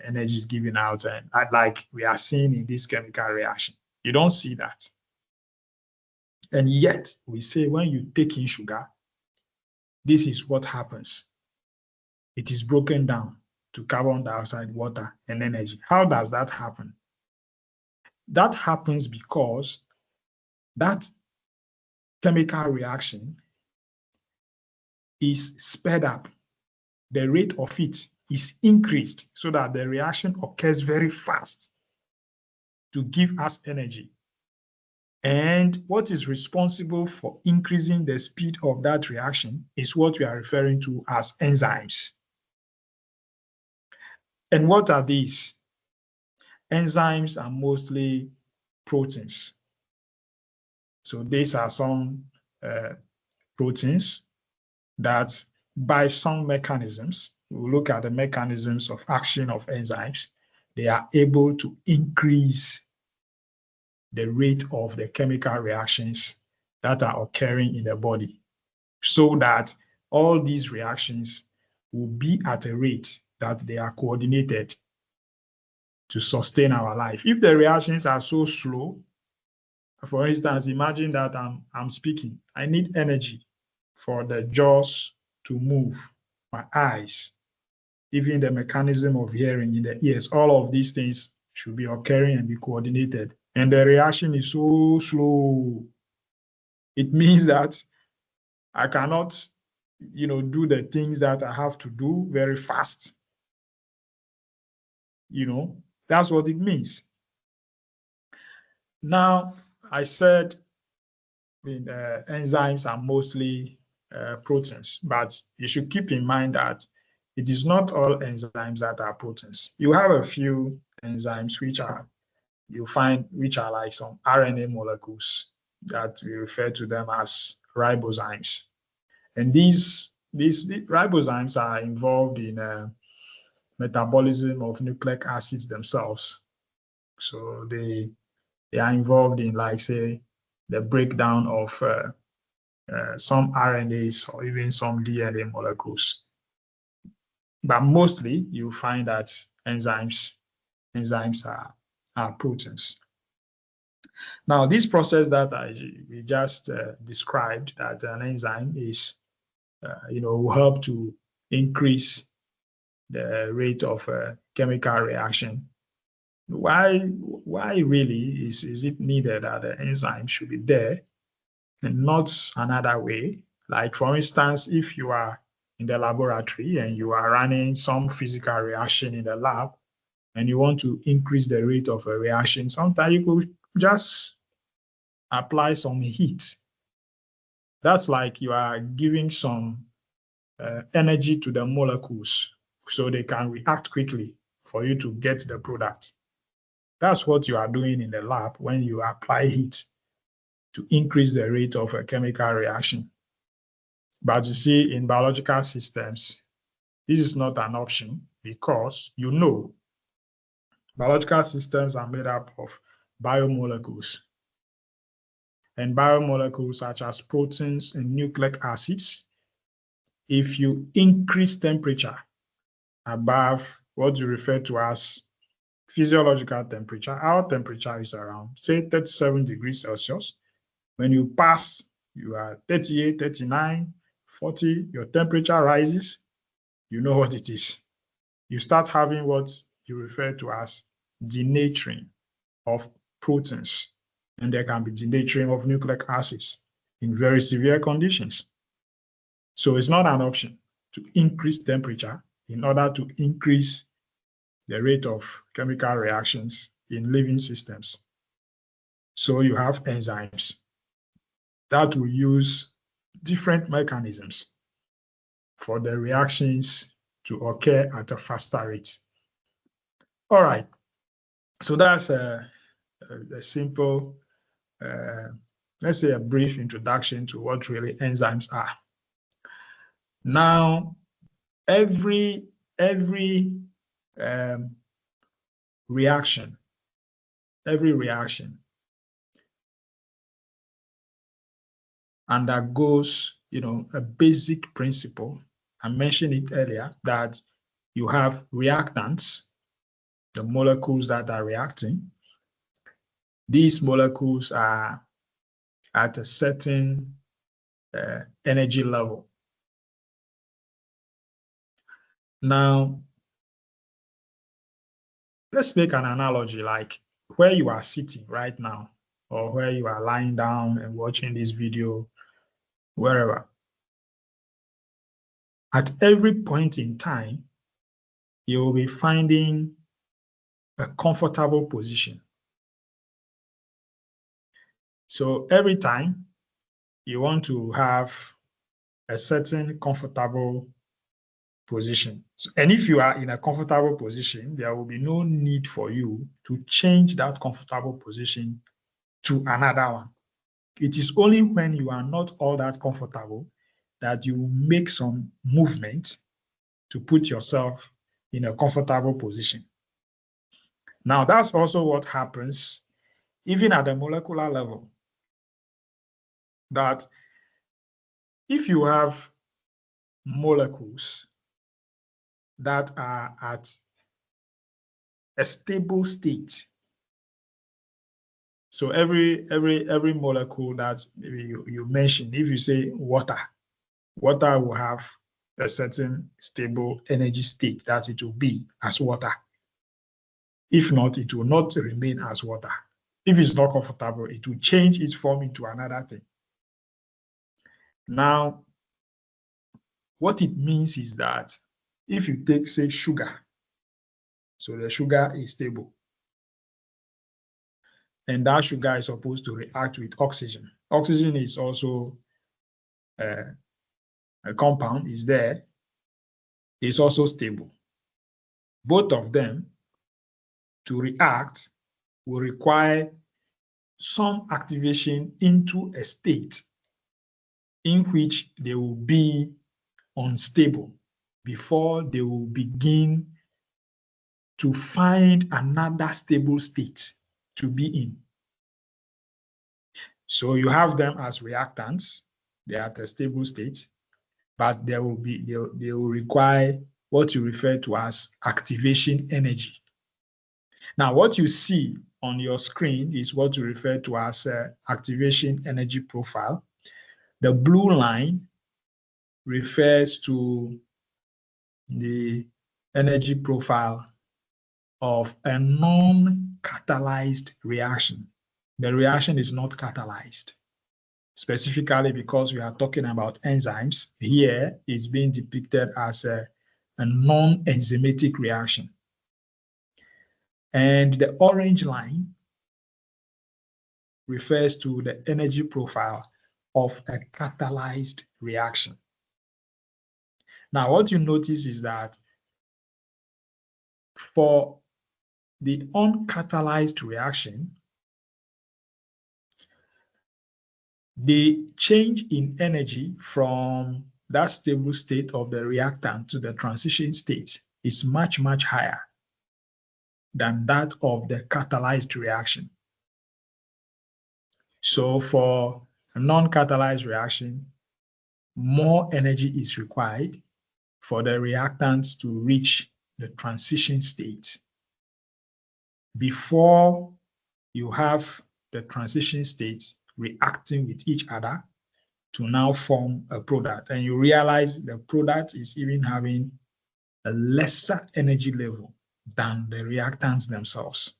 Energy is given out, and like we are seeing in this chemical reaction. You don't see that. And yet, we say when you take in sugar, this is what happens. It is broken down to carbon dioxide, water, and energy. How does that happen? That happens because that chemical reaction is sped up. The rate of it is increased so that the reaction occurs very fast to give us energy. And what is responsible for increasing the speed of that reaction is what we are referring to as enzymes. And what are these? Enzymes are mostly proteins. So these are some proteins that by some mechanisms, we look at the mechanisms of action of enzymes, they are able to increase the rate of the chemical reactions that are occurring in the body so that all these reactions will be at a rate that they are coordinated to sustain our life. If the reactions are so slow, for instance, imagine that I'm speaking. I need energy for the jaws to move, my eyes, even the mechanism of hearing in the ears. All of these things should be occurring and be coordinated. And the reaction is so slow. It means that I cannot, do the things that I have to do very fast. That's what it means. Now, I said enzymes are mostly proteins, but you should keep in mind that it is not all enzymes that are proteins. You have a few enzymes which are like some RNA molecules that we refer to them as ribozymes. And these ribozymes are involved in metabolism of nucleic acids themselves. So they are involved in, like, say, the breakdown of some RNAs or even some DNA molecules. But mostly you find that enzymes are proteins. Now, this process that we just described, that an enzyme is, will help to increase the rate of chemical reaction. Why really is it needed that the enzyme should be there and not another way? Like, for instance, if you are in the laboratory and you are running some physical reaction in the lab and you want to increase the rate of a reaction, sometimes you could just apply some heat. That's like you are giving some energy to the molecules so they can react quickly for you to get the product. That's what you are doing in the lab when you apply heat to increase the rate of a chemical reaction. But you see, in biological systems, this is not an option because biological systems are made up of biomolecules. And biomolecules such as proteins and nucleic acids, if you increase temperature above what you refer to as physiological temperature. Our temperature is around, say, 37 degrees Celsius. When you pass, you are 38, 39, 40, your temperature rises, you know what it is. You start having what you refer to as denaturing of proteins, and there can be denaturing of nucleic acids in very severe conditions. So it's not an option to increase temperature in order to increase the rate of chemical reactions in living systems. So you have enzymes that will use different mechanisms for the reactions to occur at a faster rate. All right, so that's a simple, let's say a brief introduction to what really enzymes are. Now, every reaction undergoes, a basic principle. I mentioned it earlier that you have reactants, the molecules that are reacting. These molecules are at a certain energy level. Now, let's make an analogy like where you are sitting right now, or where you are lying down and watching this video, wherever. At every point in time, you will be finding a comfortable position. So every time you want to have a certain comfortable position. And if you are in a comfortable position, there will be no need for you to change that comfortable position to another one. It is only when you are not all that comfortable that you make some movement to put yourself in a comfortable position. Now, that's also what happens even at the molecular level. That if you have molecules that are at a stable state, so every molecule that maybe you mentioned, if you say water will have a certain stable energy state that it will be as water. If not, it will not remain as water. If it's not comfortable, it will change its form into another thing. Now, what it means is that if you take, say, sugar, so the sugar is stable, and that sugar is supposed to react with oxygen. Oxygen is also a compound, is there, it's also stable. Both of them to react will require some activation into a state in which they will be unstable before they will begin to find another stable state to be in. So you have them as reactants, they are at a stable state, but they will require what you refer to as activation energy. Now, what you see on your screen is what you refer to as activation energy profile. The blue line refers to the energy profile of a non-catalyzed reaction. The reaction is not catalyzed. Specifically because we are talking about enzymes, here is being depicted as a non-enzymatic reaction. And the orange line refers to the energy profile of a catalyzed reaction. Now, what you notice is that for the uncatalyzed reaction, the change in energy from that stable state of the reactant to the transition state is much, much higher than that of the catalyzed reaction. So for a non-catalyzed reaction, more energy is required for the reactants to reach the transition state. Before you have the transition states reacting with each other to now form a product, and you realize the product is even having a lesser energy level than the reactants themselves.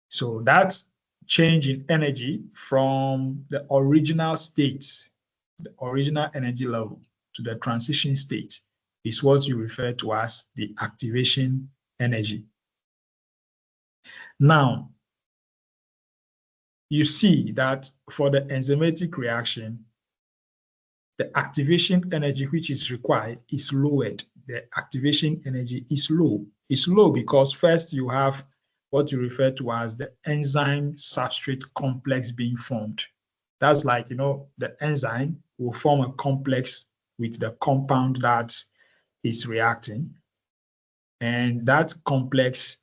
So that change in energy from the original state, the original energy level, to the transition state is what you refer to as the activation energy. Now, you see that for the enzymatic reaction, the activation energy which is required is lowered. The activation energy is low. It's low because first you have what you refer to as the enzyme substrate complex being formed. That's like, the enzyme will form a complex with the compound that is reacting. And that complex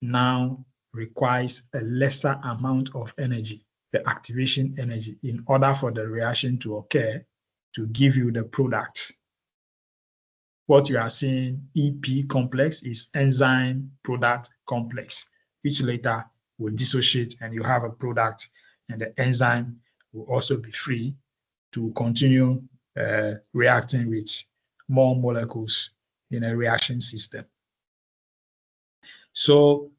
now requires a lesser amount of energy, the activation energy, in order for the reaction to occur to give you the product. What you are seeing, EP complex, is enzyme product complex, which later will dissociate and you have a product, and the enzyme will also be free to continue reacting with more molecules in a reaction system. So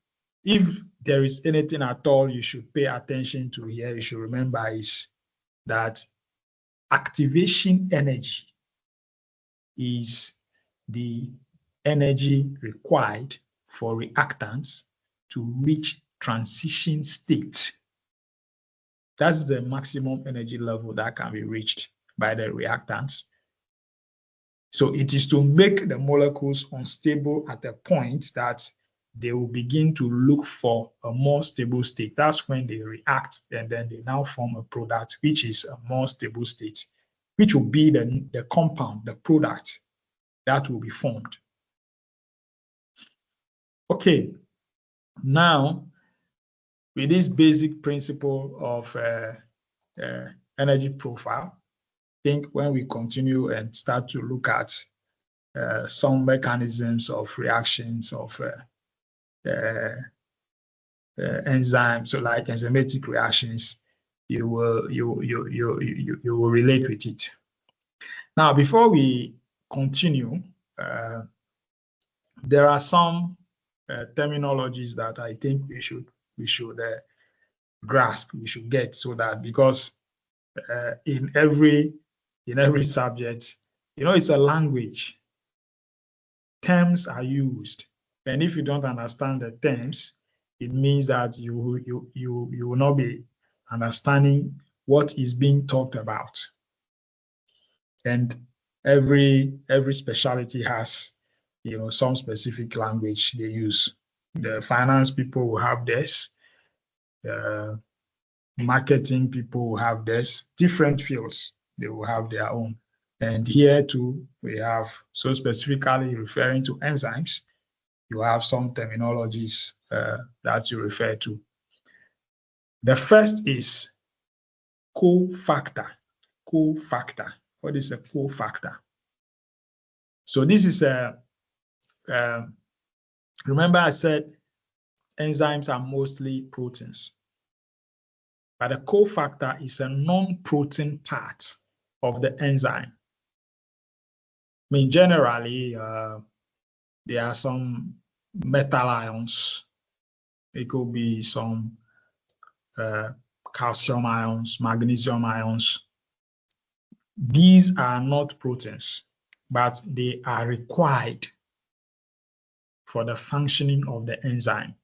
if there is anything at all you should pay attention to here, you should remember is that activation energy is the energy required for reactants to reach transition state. That's the maximum energy level that can be reached by the reactants. So it is to make the molecules unstable at a point that they will begin to look for a more stable state. That's when they react, and then they now form a product, which is a more stable state, which will be the compound, the product that will be formed. Okay, now with this basic principle of energy profile, I think when we continue and start to look at some mechanisms of reactions of enzymes, so like enzymatic reactions, you will relate with it. Now, before we continue, there are some terminologies that I think we should grasp, we should get, so that because in every subject, it's a language. Terms are used, and if you don't understand the terms, it means that you will not be understanding what is being talked about. And every specialty has some specific language they use. The finance people will have this, the marketing people will have this, different fields, they will have their own. And here too, we have, so specifically referring to enzymes, you have some terminologies that you refer to. The first is cofactor. Cofactor. What is a cofactor? So this is remember I said enzymes are mostly proteins, but a cofactor is a non-protein part of the enzyme. I mean, generally, there are some metal ions. It could be some calcium ions, magnesium ions. These are not proteins, but they are required for the functioning of the enzyme.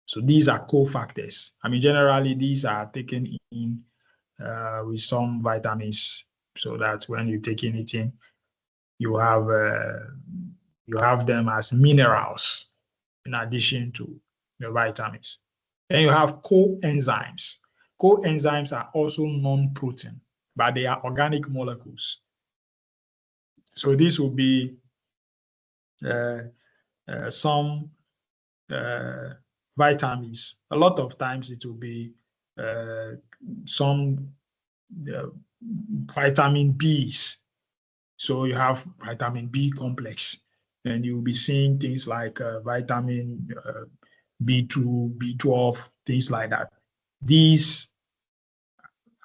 So these are cofactors. I mean, generally, these are taken in with some vitamins, so that when you take it in, you have them as minerals in addition to the vitamins. Then you have coenzymes. Coenzymes are also non-protein, but they are organic molecules. So this will be some vitamins. A lot of times it will be some vitamin Bs. So you have vitamin B complex, and you'll be seeing things like vitamin B2, B12, things like that. These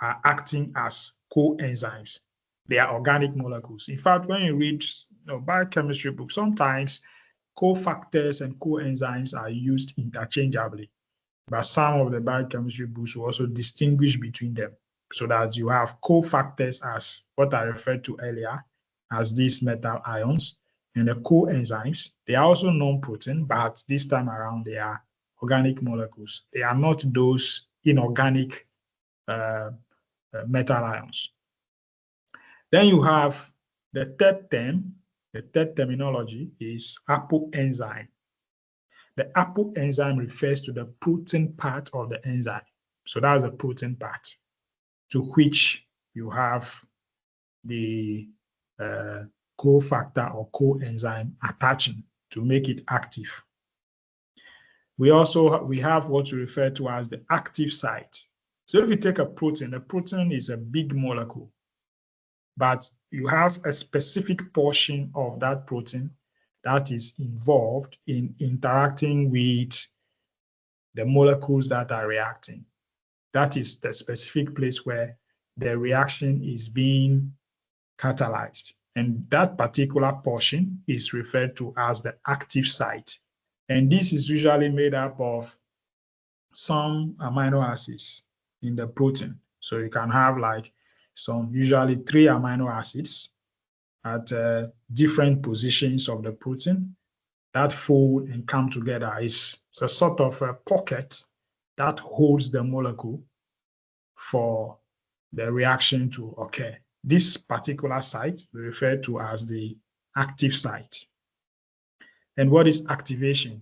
are acting as coenzymes. They are organic molecules. In fact, when you read biochemistry books, sometimes cofactors and coenzymes are used interchangeably. But some of the biochemistry books will also distinguish between them so that you have cofactors as what I referred to earlier as these metal ions, and the coenzymes. They are also non-protein, but this time around they are organic molecules. They are not those inorganic metal ions. Then you have the third term, the third terminology is apoenzyme. The apoenzyme refers to the protein part of the enzyme. So that's the protein part to which you have the cofactor or coenzyme attaching to make it active. We have what we refer to as the active site. So if you take a protein is a big molecule, but you have a specific portion of that protein that is involved in interacting with the molecules that are reacting. That is the specific place where the reaction is being catalyzed. And that particular portion is referred to as the active site. And this is usually made up of some amino acids in the protein. So you can have like usually 3 amino acids at different positions of the protein that fold and come together. It's a sort of a pocket that holds the molecule for the reaction to occur. This particular site we refer to as the active site. And what is activation?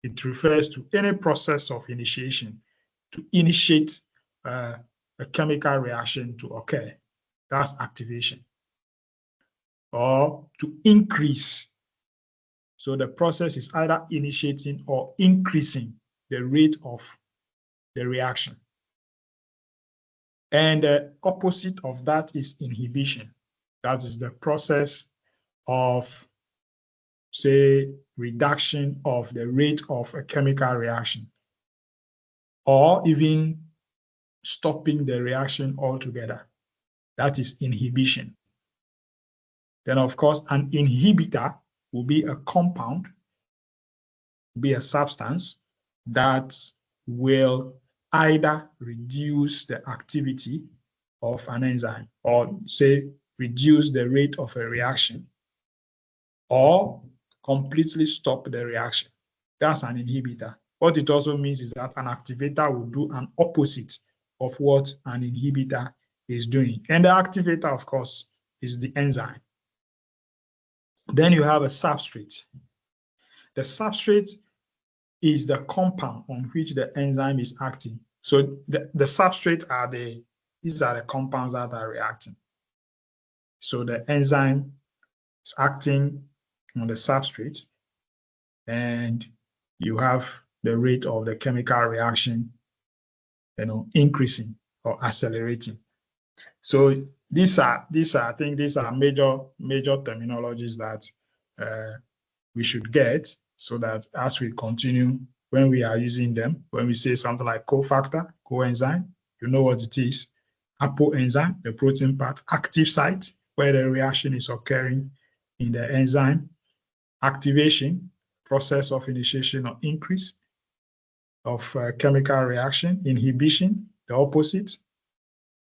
It refers to any process of initiation to initiate a chemical reaction to occur. That's activation. Or to increase. So the process is either initiating or increasing the rate of the reaction. And the opposite of that is inhibition. That is the process of, say, reduction of the rate of a chemical reaction, or even stopping the reaction altogether. That is inhibition. Then, of course, an inhibitor will be a compound, be a substance that will either reduce the activity of an enzyme or, say, reduce the rate of a reaction or completely stop the reaction. That's an inhibitor. What it also means is that an activator will do an opposite of what an inhibitor is doing. And the activator, of course, is the enzyme. Then you have a substrate. The substrate is the compound on which the enzyme is acting. So the substrate these are the compounds that are reacting. So the enzyme is acting on the substrate, and you have the rate of the chemical reaction, increasing or accelerating. So these are I think these are major terminologies that we should get, so that as we continue, when we are using them, when we say something like cofactor, coenzyme, you know what it is. Apoenzyme, the protein part. Active site, where the reaction is occurring in the enzyme. Activation, process of initiation or increase of chemical reaction. Inhibition, the opposite,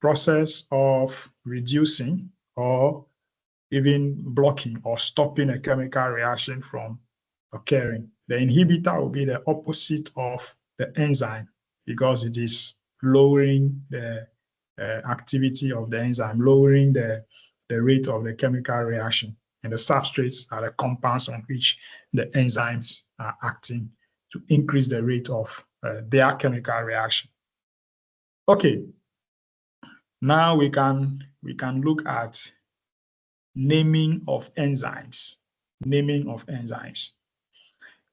process of reducing or even blocking or stopping a chemical reaction from occurring. The inhibitor will be the opposite of the enzyme because it is lowering the activity of the enzyme, lowering the rate of the chemical reaction. And the substrates are the compounds on which the enzymes are acting to increase the rate of their chemical reaction. Okay, now we can look at naming of enzymes. Naming of enzymes.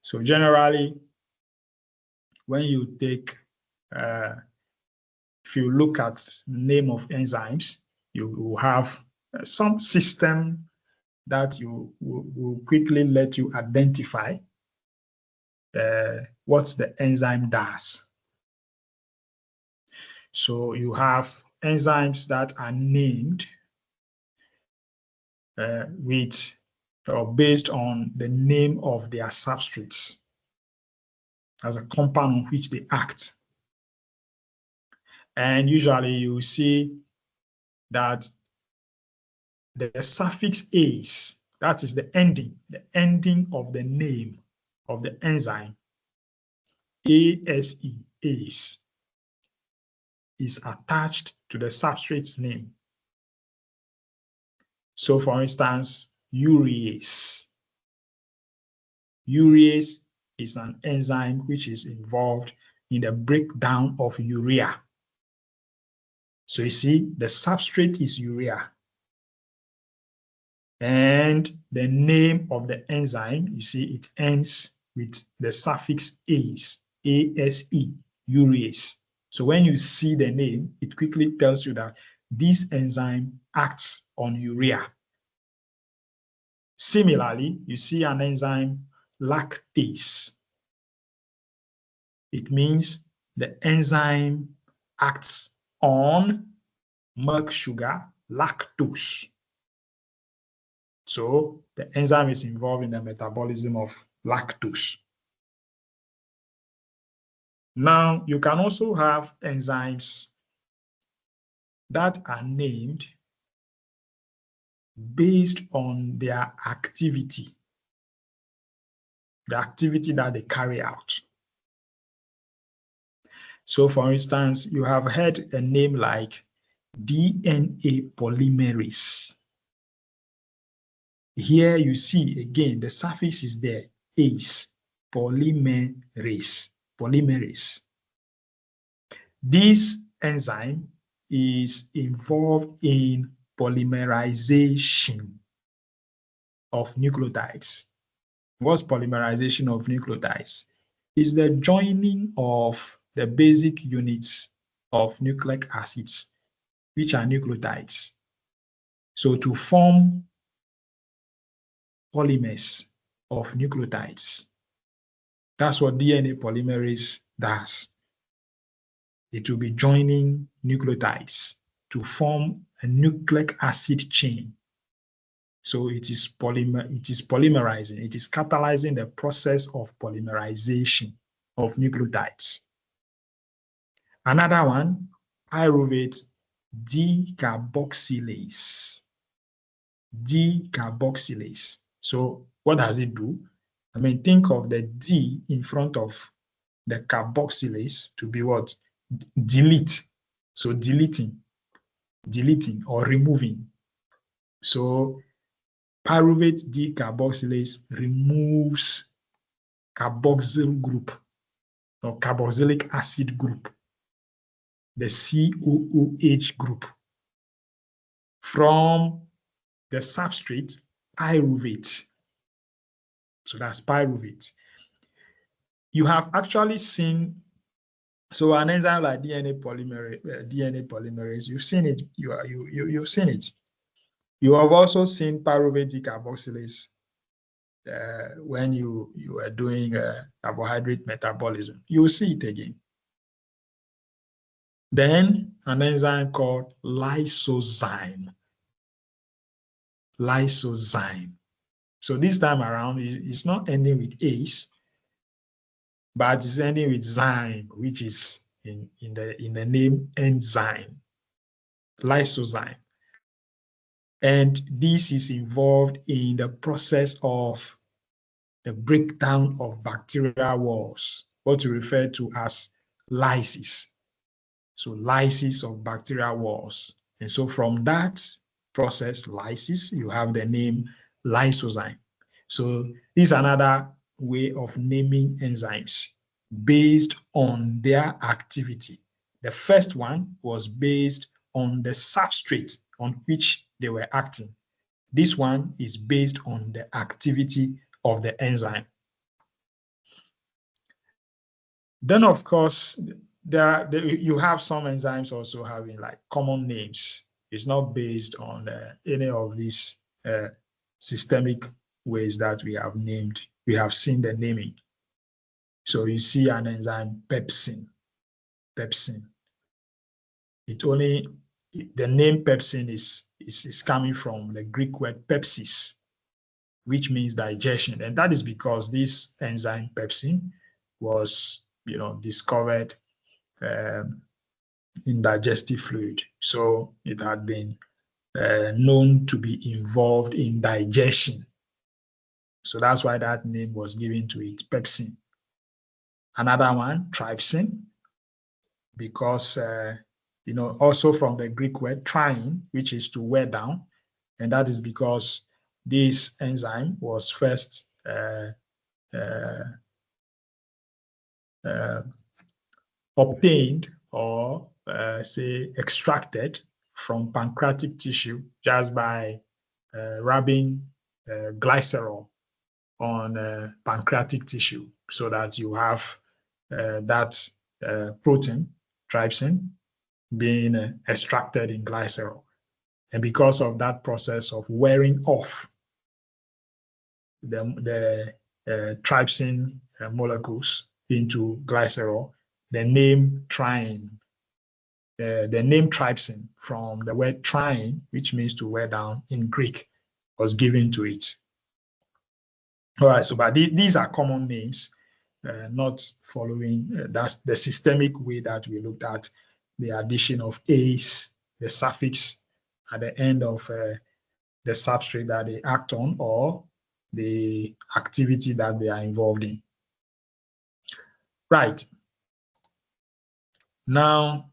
So generally, when you take, if you look at name of enzymes, you will have some system that will quickly let you identify what the enzyme does. So you have enzymes that are named with or based on the name of their substrates as a compound on which they act. And usually you see that the suffix "ase", that is the ending of the name of the enzyme, ASE, ACE, is attached to the substrate's name. So for instance, urease. Urease is an enzyme which is involved in the breakdown of urea. So you see, the substrate is urea. And the name of the enzyme, you see, it ends with the suffix "ase", A-S-E, urease. So when you see the name, it quickly tells you that this enzyme acts on urea. Similarly, you see an enzyme lactase. It means the enzyme acts on milk sugar, lactose. So the enzyme is involved in the metabolism of lactose. Now, you can also have enzymes that are named based on their activity, the activity that they carry out. So, for instance, you have heard a name like DNA polymerase. Here you see again the suffix is there, "ase", polymerase. This enzyme is involved in polymerization of nucleotides. What's polymerization of nucleotides? It's the joining of the basic units of nucleic acids, which are nucleotides. So to form polymers of nucleotides. That's what DNA polymerase does. It will be joining nucleotides to form a nucleic acid chain. So it is polymerizing, it is catalyzing the process of polymerization of nucleotides. Another one, pyruvate decarboxylase. Decarboxylase. So what does it do? I mean, think of the D in front of the carboxylase to be what? Delete. So deleting or removing. So pyruvate decarboxylase removes carboxyl group or carboxylic acid group, the COOH group, from the substrate pyruvate. So that's pyruvate. You have actually seen, so an enzyme like DNA polymerase, you've seen it. You've seen it. You have also seen pyruvate decarboxylase when you are doing carbohydrate metabolism. You will see it again. Then an enzyme called lysozyme. Lysozyme. So this time around, it's not ending with "ase", but it's ending with zyme, which is in the name enzyme. Lysozyme. And this is involved in the process of the breakdown of bacterial walls, what we refer to as lysis. So lysis of bacterial walls. And so from that process, lysis, you have the name lysozyme. So this is another way of naming enzymes based on their activity. The first one was based on the substrate on which they were acting. This one is based on the activity of the enzyme. Then, of course, you have some enzymes also having like common names. It's not based on any of these systemic ways that we have named, we have seen the naming. So you see an enzyme pepsin. It only, the name pepsin is coming from the Greek word pepsis, which means digestion. And that is because this enzyme pepsin was, discovered in digestive fluid. So it had been known to be involved in digestion. So that's why that name was given to it, pepsin. Another one, trypsin, because, also from the Greek word trying, which is to wear down. And that is because this enzyme was first obtained or say extracted from pancreatic tissue just by rubbing glycerol on pancreatic tissue so that you have that protein, trypsin, being extracted in glycerol. And because of that process of wearing off the trypsin molecules into glycerol, the name trying, the name trypsin from the word trying, which means to wear down in Greek, was given to it. All right, so but these are common names, not following that's the systemic way that we looked at the addition of ase, the suffix at the end of the substrate that they act on or the activity that they are involved in. Right. Now,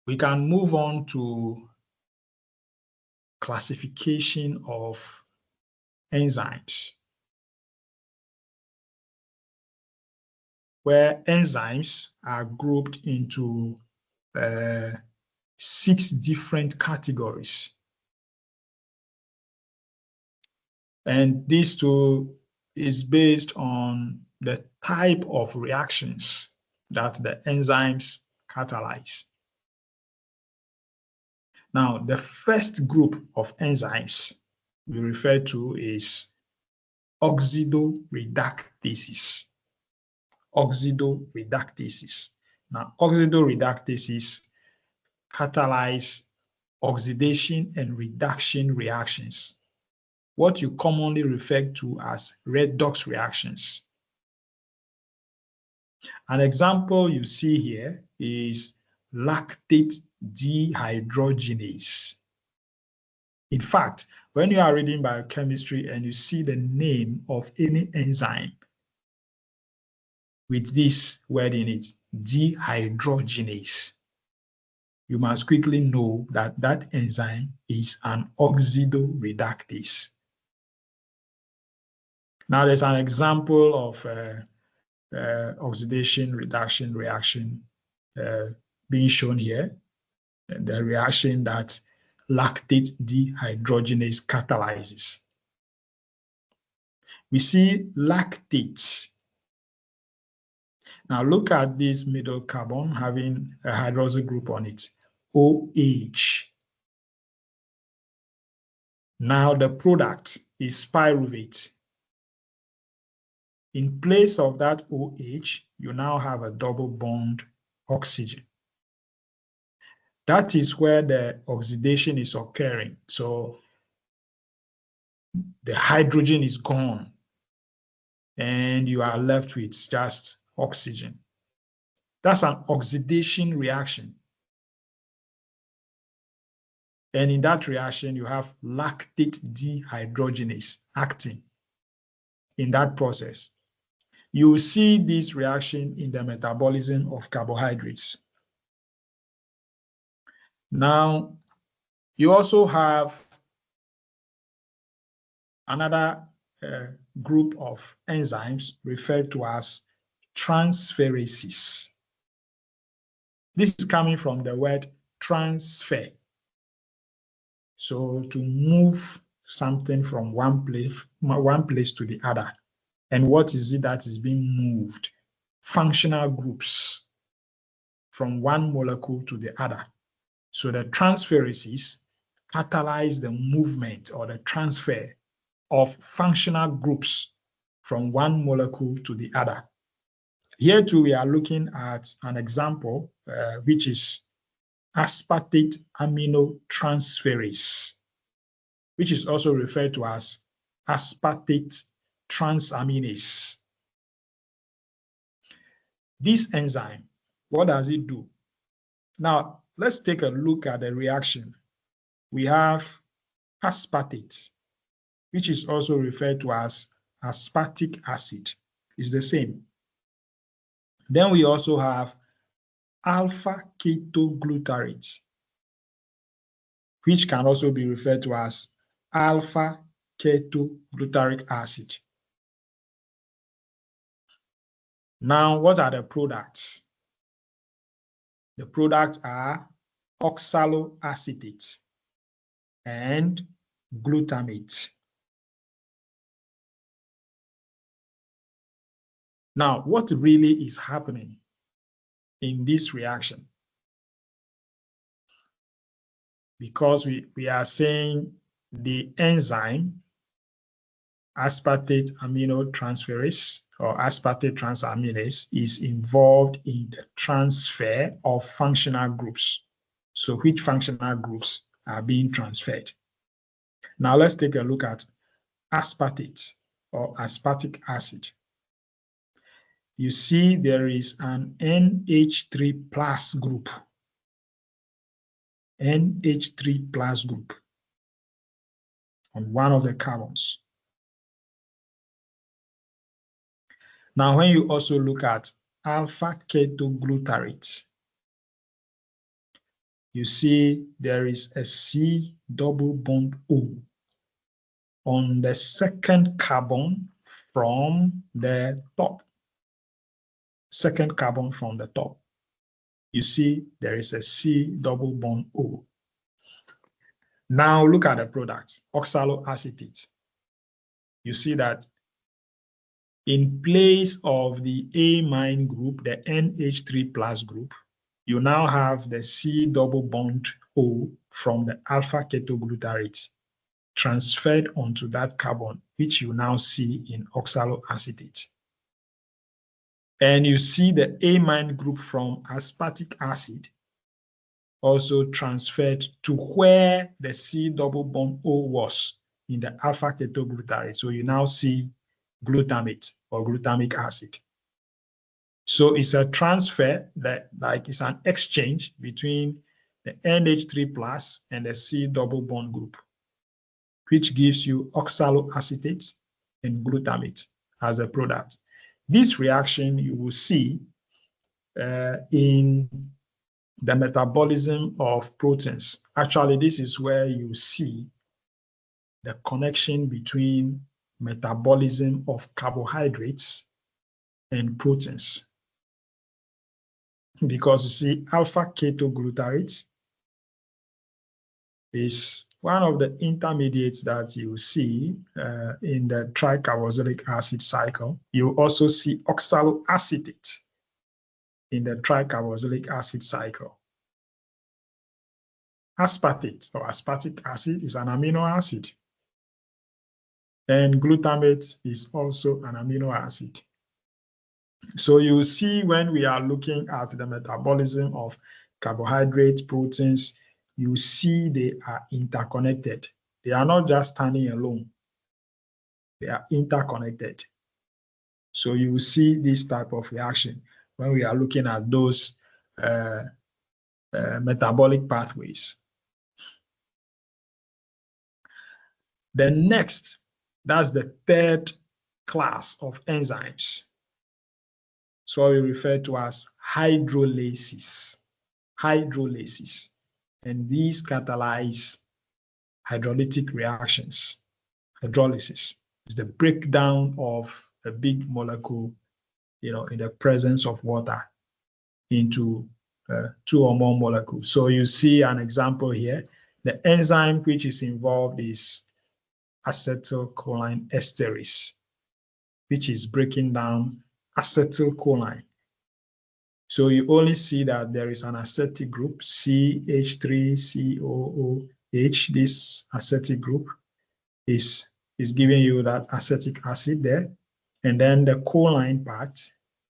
we can move on to classification of enzymes, where enzymes are grouped into 6 different categories. And this too is based on the type of reactions that the enzymes catalyze. Now, the first group of enzymes we refer to is oxidoreductases. Oxidoreductases. Now, oxidoreductases catalyze oxidation and reduction reactions, what you commonly refer to as redox reactions. An example you see here is lactate dehydrogenase. In fact, when you are reading biochemistry and you see the name of any enzyme with this word in it, dehydrogenase, you must quickly know that that enzyme is an oxidoreductase. Now, there's an example of oxidation reduction reaction being shown here, the reaction that lactate dehydrogenase catalyzes. We see lactates. Now look at this middle carbon having a hydroxyl group on it, OH. Now the product is pyruvate. In place of that OH, you now have a double bond oxygen. That is where the oxidation is occurring. So the hydrogen is gone and you are left with just oxygen. That's an oxidation reaction. And in that reaction, you have lactate dehydrogenase acting in that process. You see this reaction in the metabolism of carbohydrates. Now, you also have another group of enzymes referred to as transferases. This is coming from the word transfer. So to move something from one place to the other. And what is it that is being moved? Functional groups from one molecule to the other. So the transferases catalyze the movement or the transfer of functional groups from one molecule to the other. Here too, we are looking at an example, which is aspartate aminotransferase, which is also referred to as aspartate transaminase. This enzyme, what does it do? Now, let's take a look at the reaction. We have aspartate, which is also referred to as aspartic acid. It's the same. Then we also have alpha ketoglutarate, which can also be referred to as alpha ketoglutaric acid. Now, what are the products? The products are oxaloacetate and glutamate. Now, what really is happening in this reaction? Because we are saying the enzyme aspartate aminotransferase or aspartate transaminase is involved in the transfer of functional groups. So which functional groups are being transferred? Now let's take a look at aspartate or aspartic acid. You see there is an NH3 plus group. NH3 plus group on one of the carbons. Now, when you also look at alpha ketoglutarate, you see there is a C double bond O on the second carbon from the top. Second carbon from the top. You see there is a C double bond O. Now look at the product, oxaloacetate. You see that in place of the amine group, the NH3 plus group, you now have the C double bond O from the alpha ketoglutarate transferred onto that carbon, which you now see in oxaloacetate. And you see the amine group from aspartic acid also transferred to where the C double bond O was in the alpha ketoglutarate. So you now see glutamate or glutamic acid. So it's a transfer that like it's an exchange between the NH3 plus and the C double bond group, which gives you oxaloacetate and glutamate as a product. This reaction you will see in the metabolism of proteins. Actually, this is where you see the connection between metabolism of carbohydrates and proteins. Because you see, alpha ketoglutarate is one of the intermediates that you see in the tricarboxylic acid cycle. You also see oxaloacetate in the tricarboxylic acid cycle. Aspartate or aspartic acid is an amino acid. And glutamate is also an amino acid. So you see when we are looking at the metabolism of carbohydrates, proteins, you see they are interconnected. They are not just standing alone. They are interconnected. So you will see this type of reaction when we are looking at those metabolic pathways. The next, that's the third class of enzymes. So we refer to as hydrolases. Hydrolases. And these catalyze hydrolytic reactions. Hydrolysis is the breakdown of a big molecule, in the presence of water into two or more molecules. So you see an example here. The enzyme which is involved is acetylcholine esterase, which is breaking down acetylcholine. So you only see that there is an acetic group, CH3COO. H, this acetic group, is giving you that acetic acid there. And then the choline part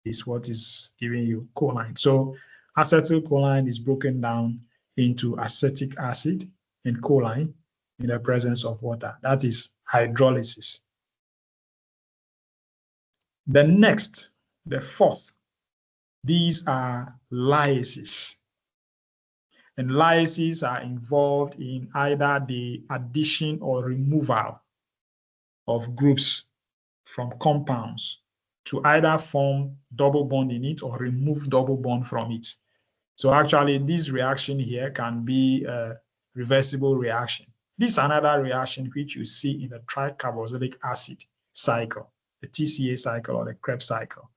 is what is giving you choline. So acetylcholine is broken down into acetic acid and choline in the presence of water. That is hydrolysis. The fourth, these are lyases. And lyases are involved in either the addition or removal of groups from compounds to either form double bond in it or remove double bond from it. So actually, this reaction here can be a reversible reaction. This is another reaction which you see in the tricarboxylic acid cycle, the TCA cycle or the Krebs cycle,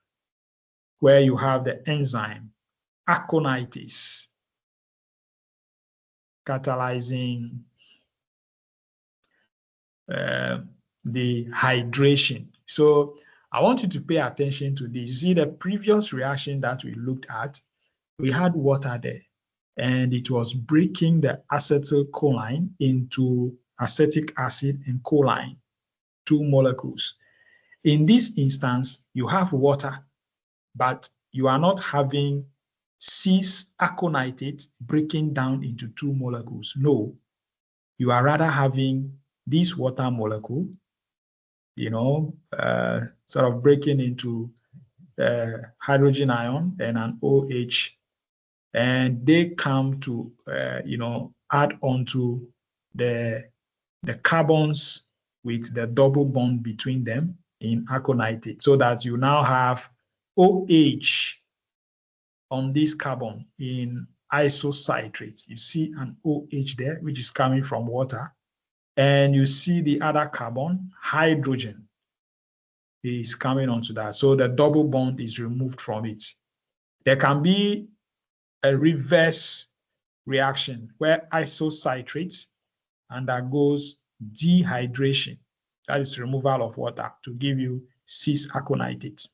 where you have the enzyme aconitis catalyzing the hydration. So I want you to pay attention to this. See the previous reaction that we looked at, we had water there, and it was breaking the acetylcholine into acetic acid and choline, two molecules. In this instance, you have water, but you are not having cis-aconitate breaking down into two molecules. No, you are rather having this water molecule, sort of breaking into hydrogen ion and an OH, and they come to, add onto the carbons with the double bond between them in aconitate, so that you now have OH on this carbon in isocitrate. You see an OH there, which is coming from water, and you see the other carbon, hydrogen, is coming onto that. So the double bond is removed from it. There can be a reverse reaction where isocitrate undergoes dehydration. That is removal of water to give you cis-aconitate.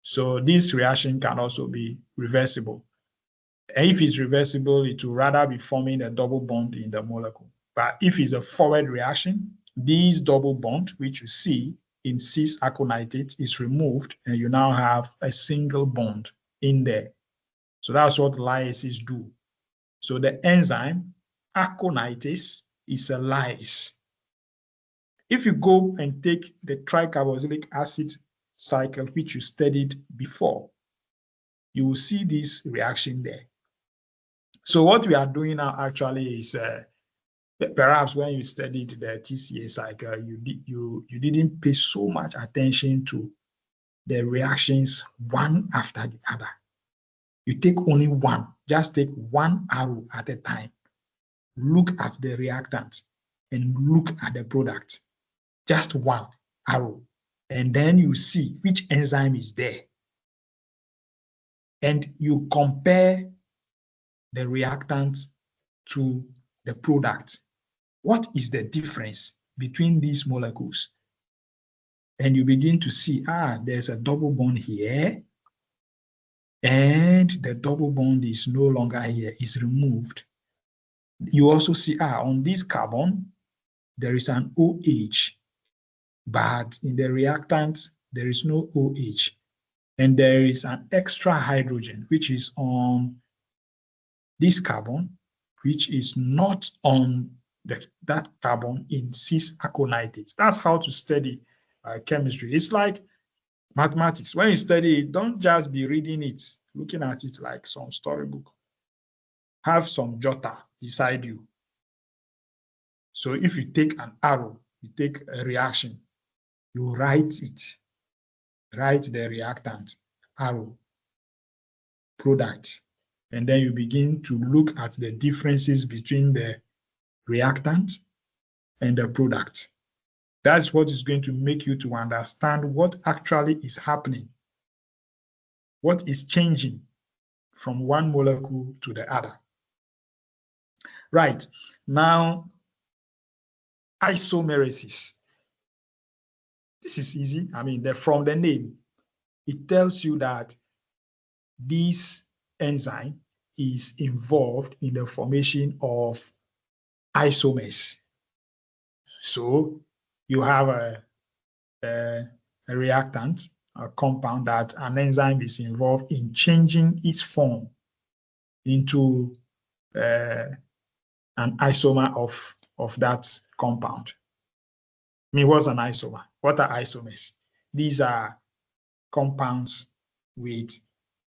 So this reaction can also be reversible. And if it's reversible, it will rather be forming a double bond in the molecule. But if it's a forward reaction, this double bond, which you see in cis-aconitate, is removed, and you now have a single bond in there. So that's what lyases do. So the enzyme aconitis is a lyase. If you go and take the tricarboxylic acid cycle, which you studied before, you will see this reaction there. So what we are doing now actually is, perhaps when you studied the TCA cycle, you didn't pay so much attention to the reactions one after the other. You take only one, just take one arrow at a time. Look at the reactant and look at the product. Just one arrow. And then you see which enzyme is there. And you compare the reactant to the product. What is the difference between these molecules? And you begin to see, there's a double bond here, and the double bond is no longer here, it's removed. You also see, on this carbon, there is an OH, but in the reactant, there is no OH. And there is an extra hydrogen, which is on this carbon, which is not on that carbon in cis-aconitate. That's how to study chemistry. It's like mathematics. When you study it, don't just be reading it, looking at it like some storybook. Have some jotter beside you. So if you take an arrow, you take a reaction, you write it. Write the reactant, arrow, product, and then you begin to look at the differences between the reactant and the product. That's what is going to make you to understand what actually is happening, what is changing from one molecule to the other. Right, now, isomerasis. This is easy. I mean, from the name, it tells you that this enzyme is involved in the formation of isomers. So you have a reactant, a compound that an enzyme is involved in changing its form into an isomer of that compound. I mean, what's an isomer? What are isomers? These are compounds with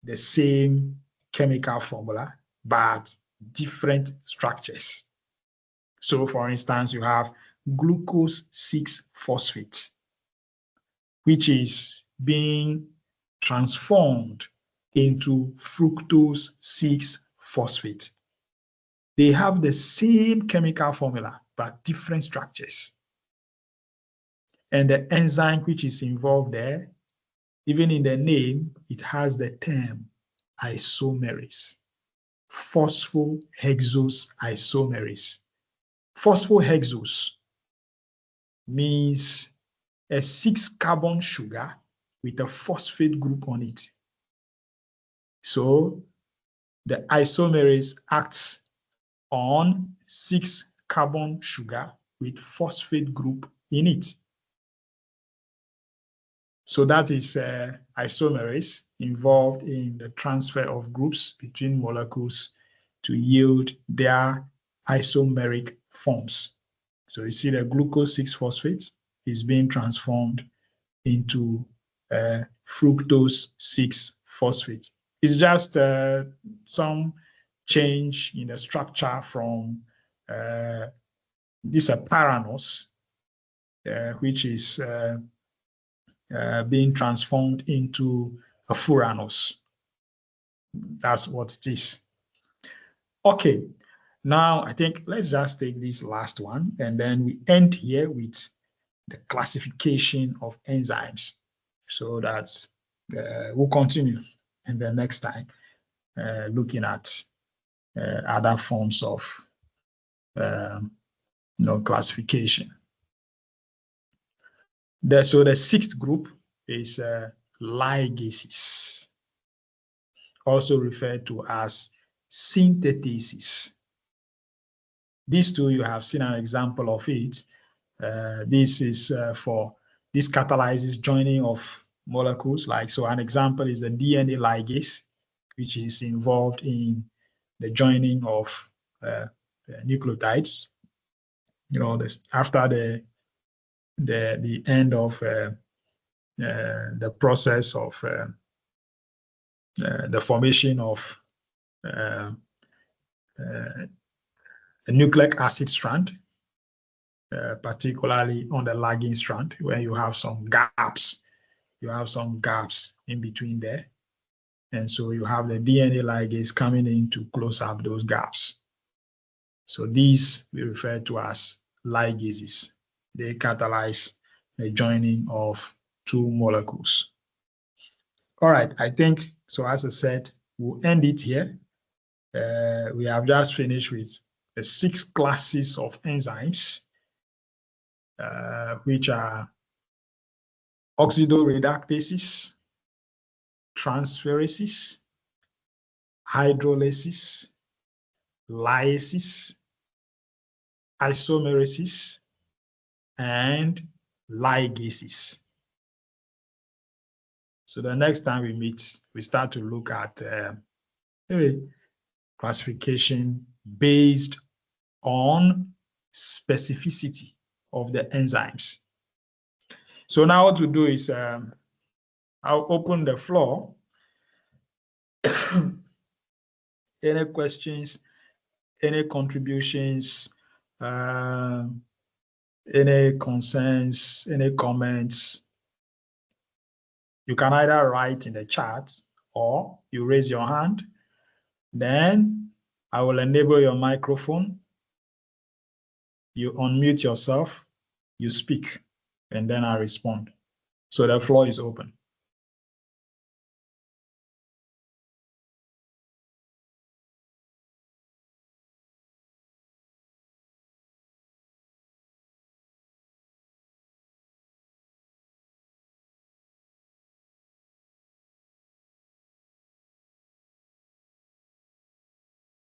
the same chemical formula, but different structures. So, for instance, you have glucose 6-phosphate, which is being transformed into fructose 6-phosphate. They have the same chemical formula, but different structures. And the enzyme which is involved there, even in the name, it has the term isomerase, phosphohexose isomerase. Phosphohexose means a 6-carbon sugar with a phosphate group on it. So the isomerase acts on 6-carbon sugar with phosphate group in it. So that is isomerase involved in the transfer of groups between molecules to yield their isomeric forms. So you see the glucose 6-phosphate is being transformed into fructose 6-phosphate. It's just some change in the structure from this paranose, which is being transformed into a furanose. That's what it is. Okay, now I think let's just take this last one and then we end here with the classification of enzymes. So that's we'll continue in the next time looking at other forms of classification. So the sixth group is ligases, also referred to as synthetases. These two, you have seen an example of it. This is this catalyzes joining of molecules. So an example is the DNA ligase, which is involved in the joining of nucleotides. After the end of the process of the formation of a nucleic acid strand, particularly on the lagging strand, where you have some gaps. You have some gaps in between there. And so you have the DNA ligase coming in to close up those gaps. So these we refer to as ligases. They catalyze the joining of two molecules. All right, I think, so as I said, we'll end it here. We have just finished with the 6 classes of enzymes, which are oxidoreductases, transferases, hydrolases, lyases, isomerases, and ligases. So the next time we meet, we start to look at classification based on specificity of the enzymes. So now what we'll do is I'll open the floor. Any questions, any contributions, any concerns, any comments, you can either write in the chat or you raise your hand. Then I will enable your microphone. You unmute yourself, you speak, and then I respond. So the floor is open.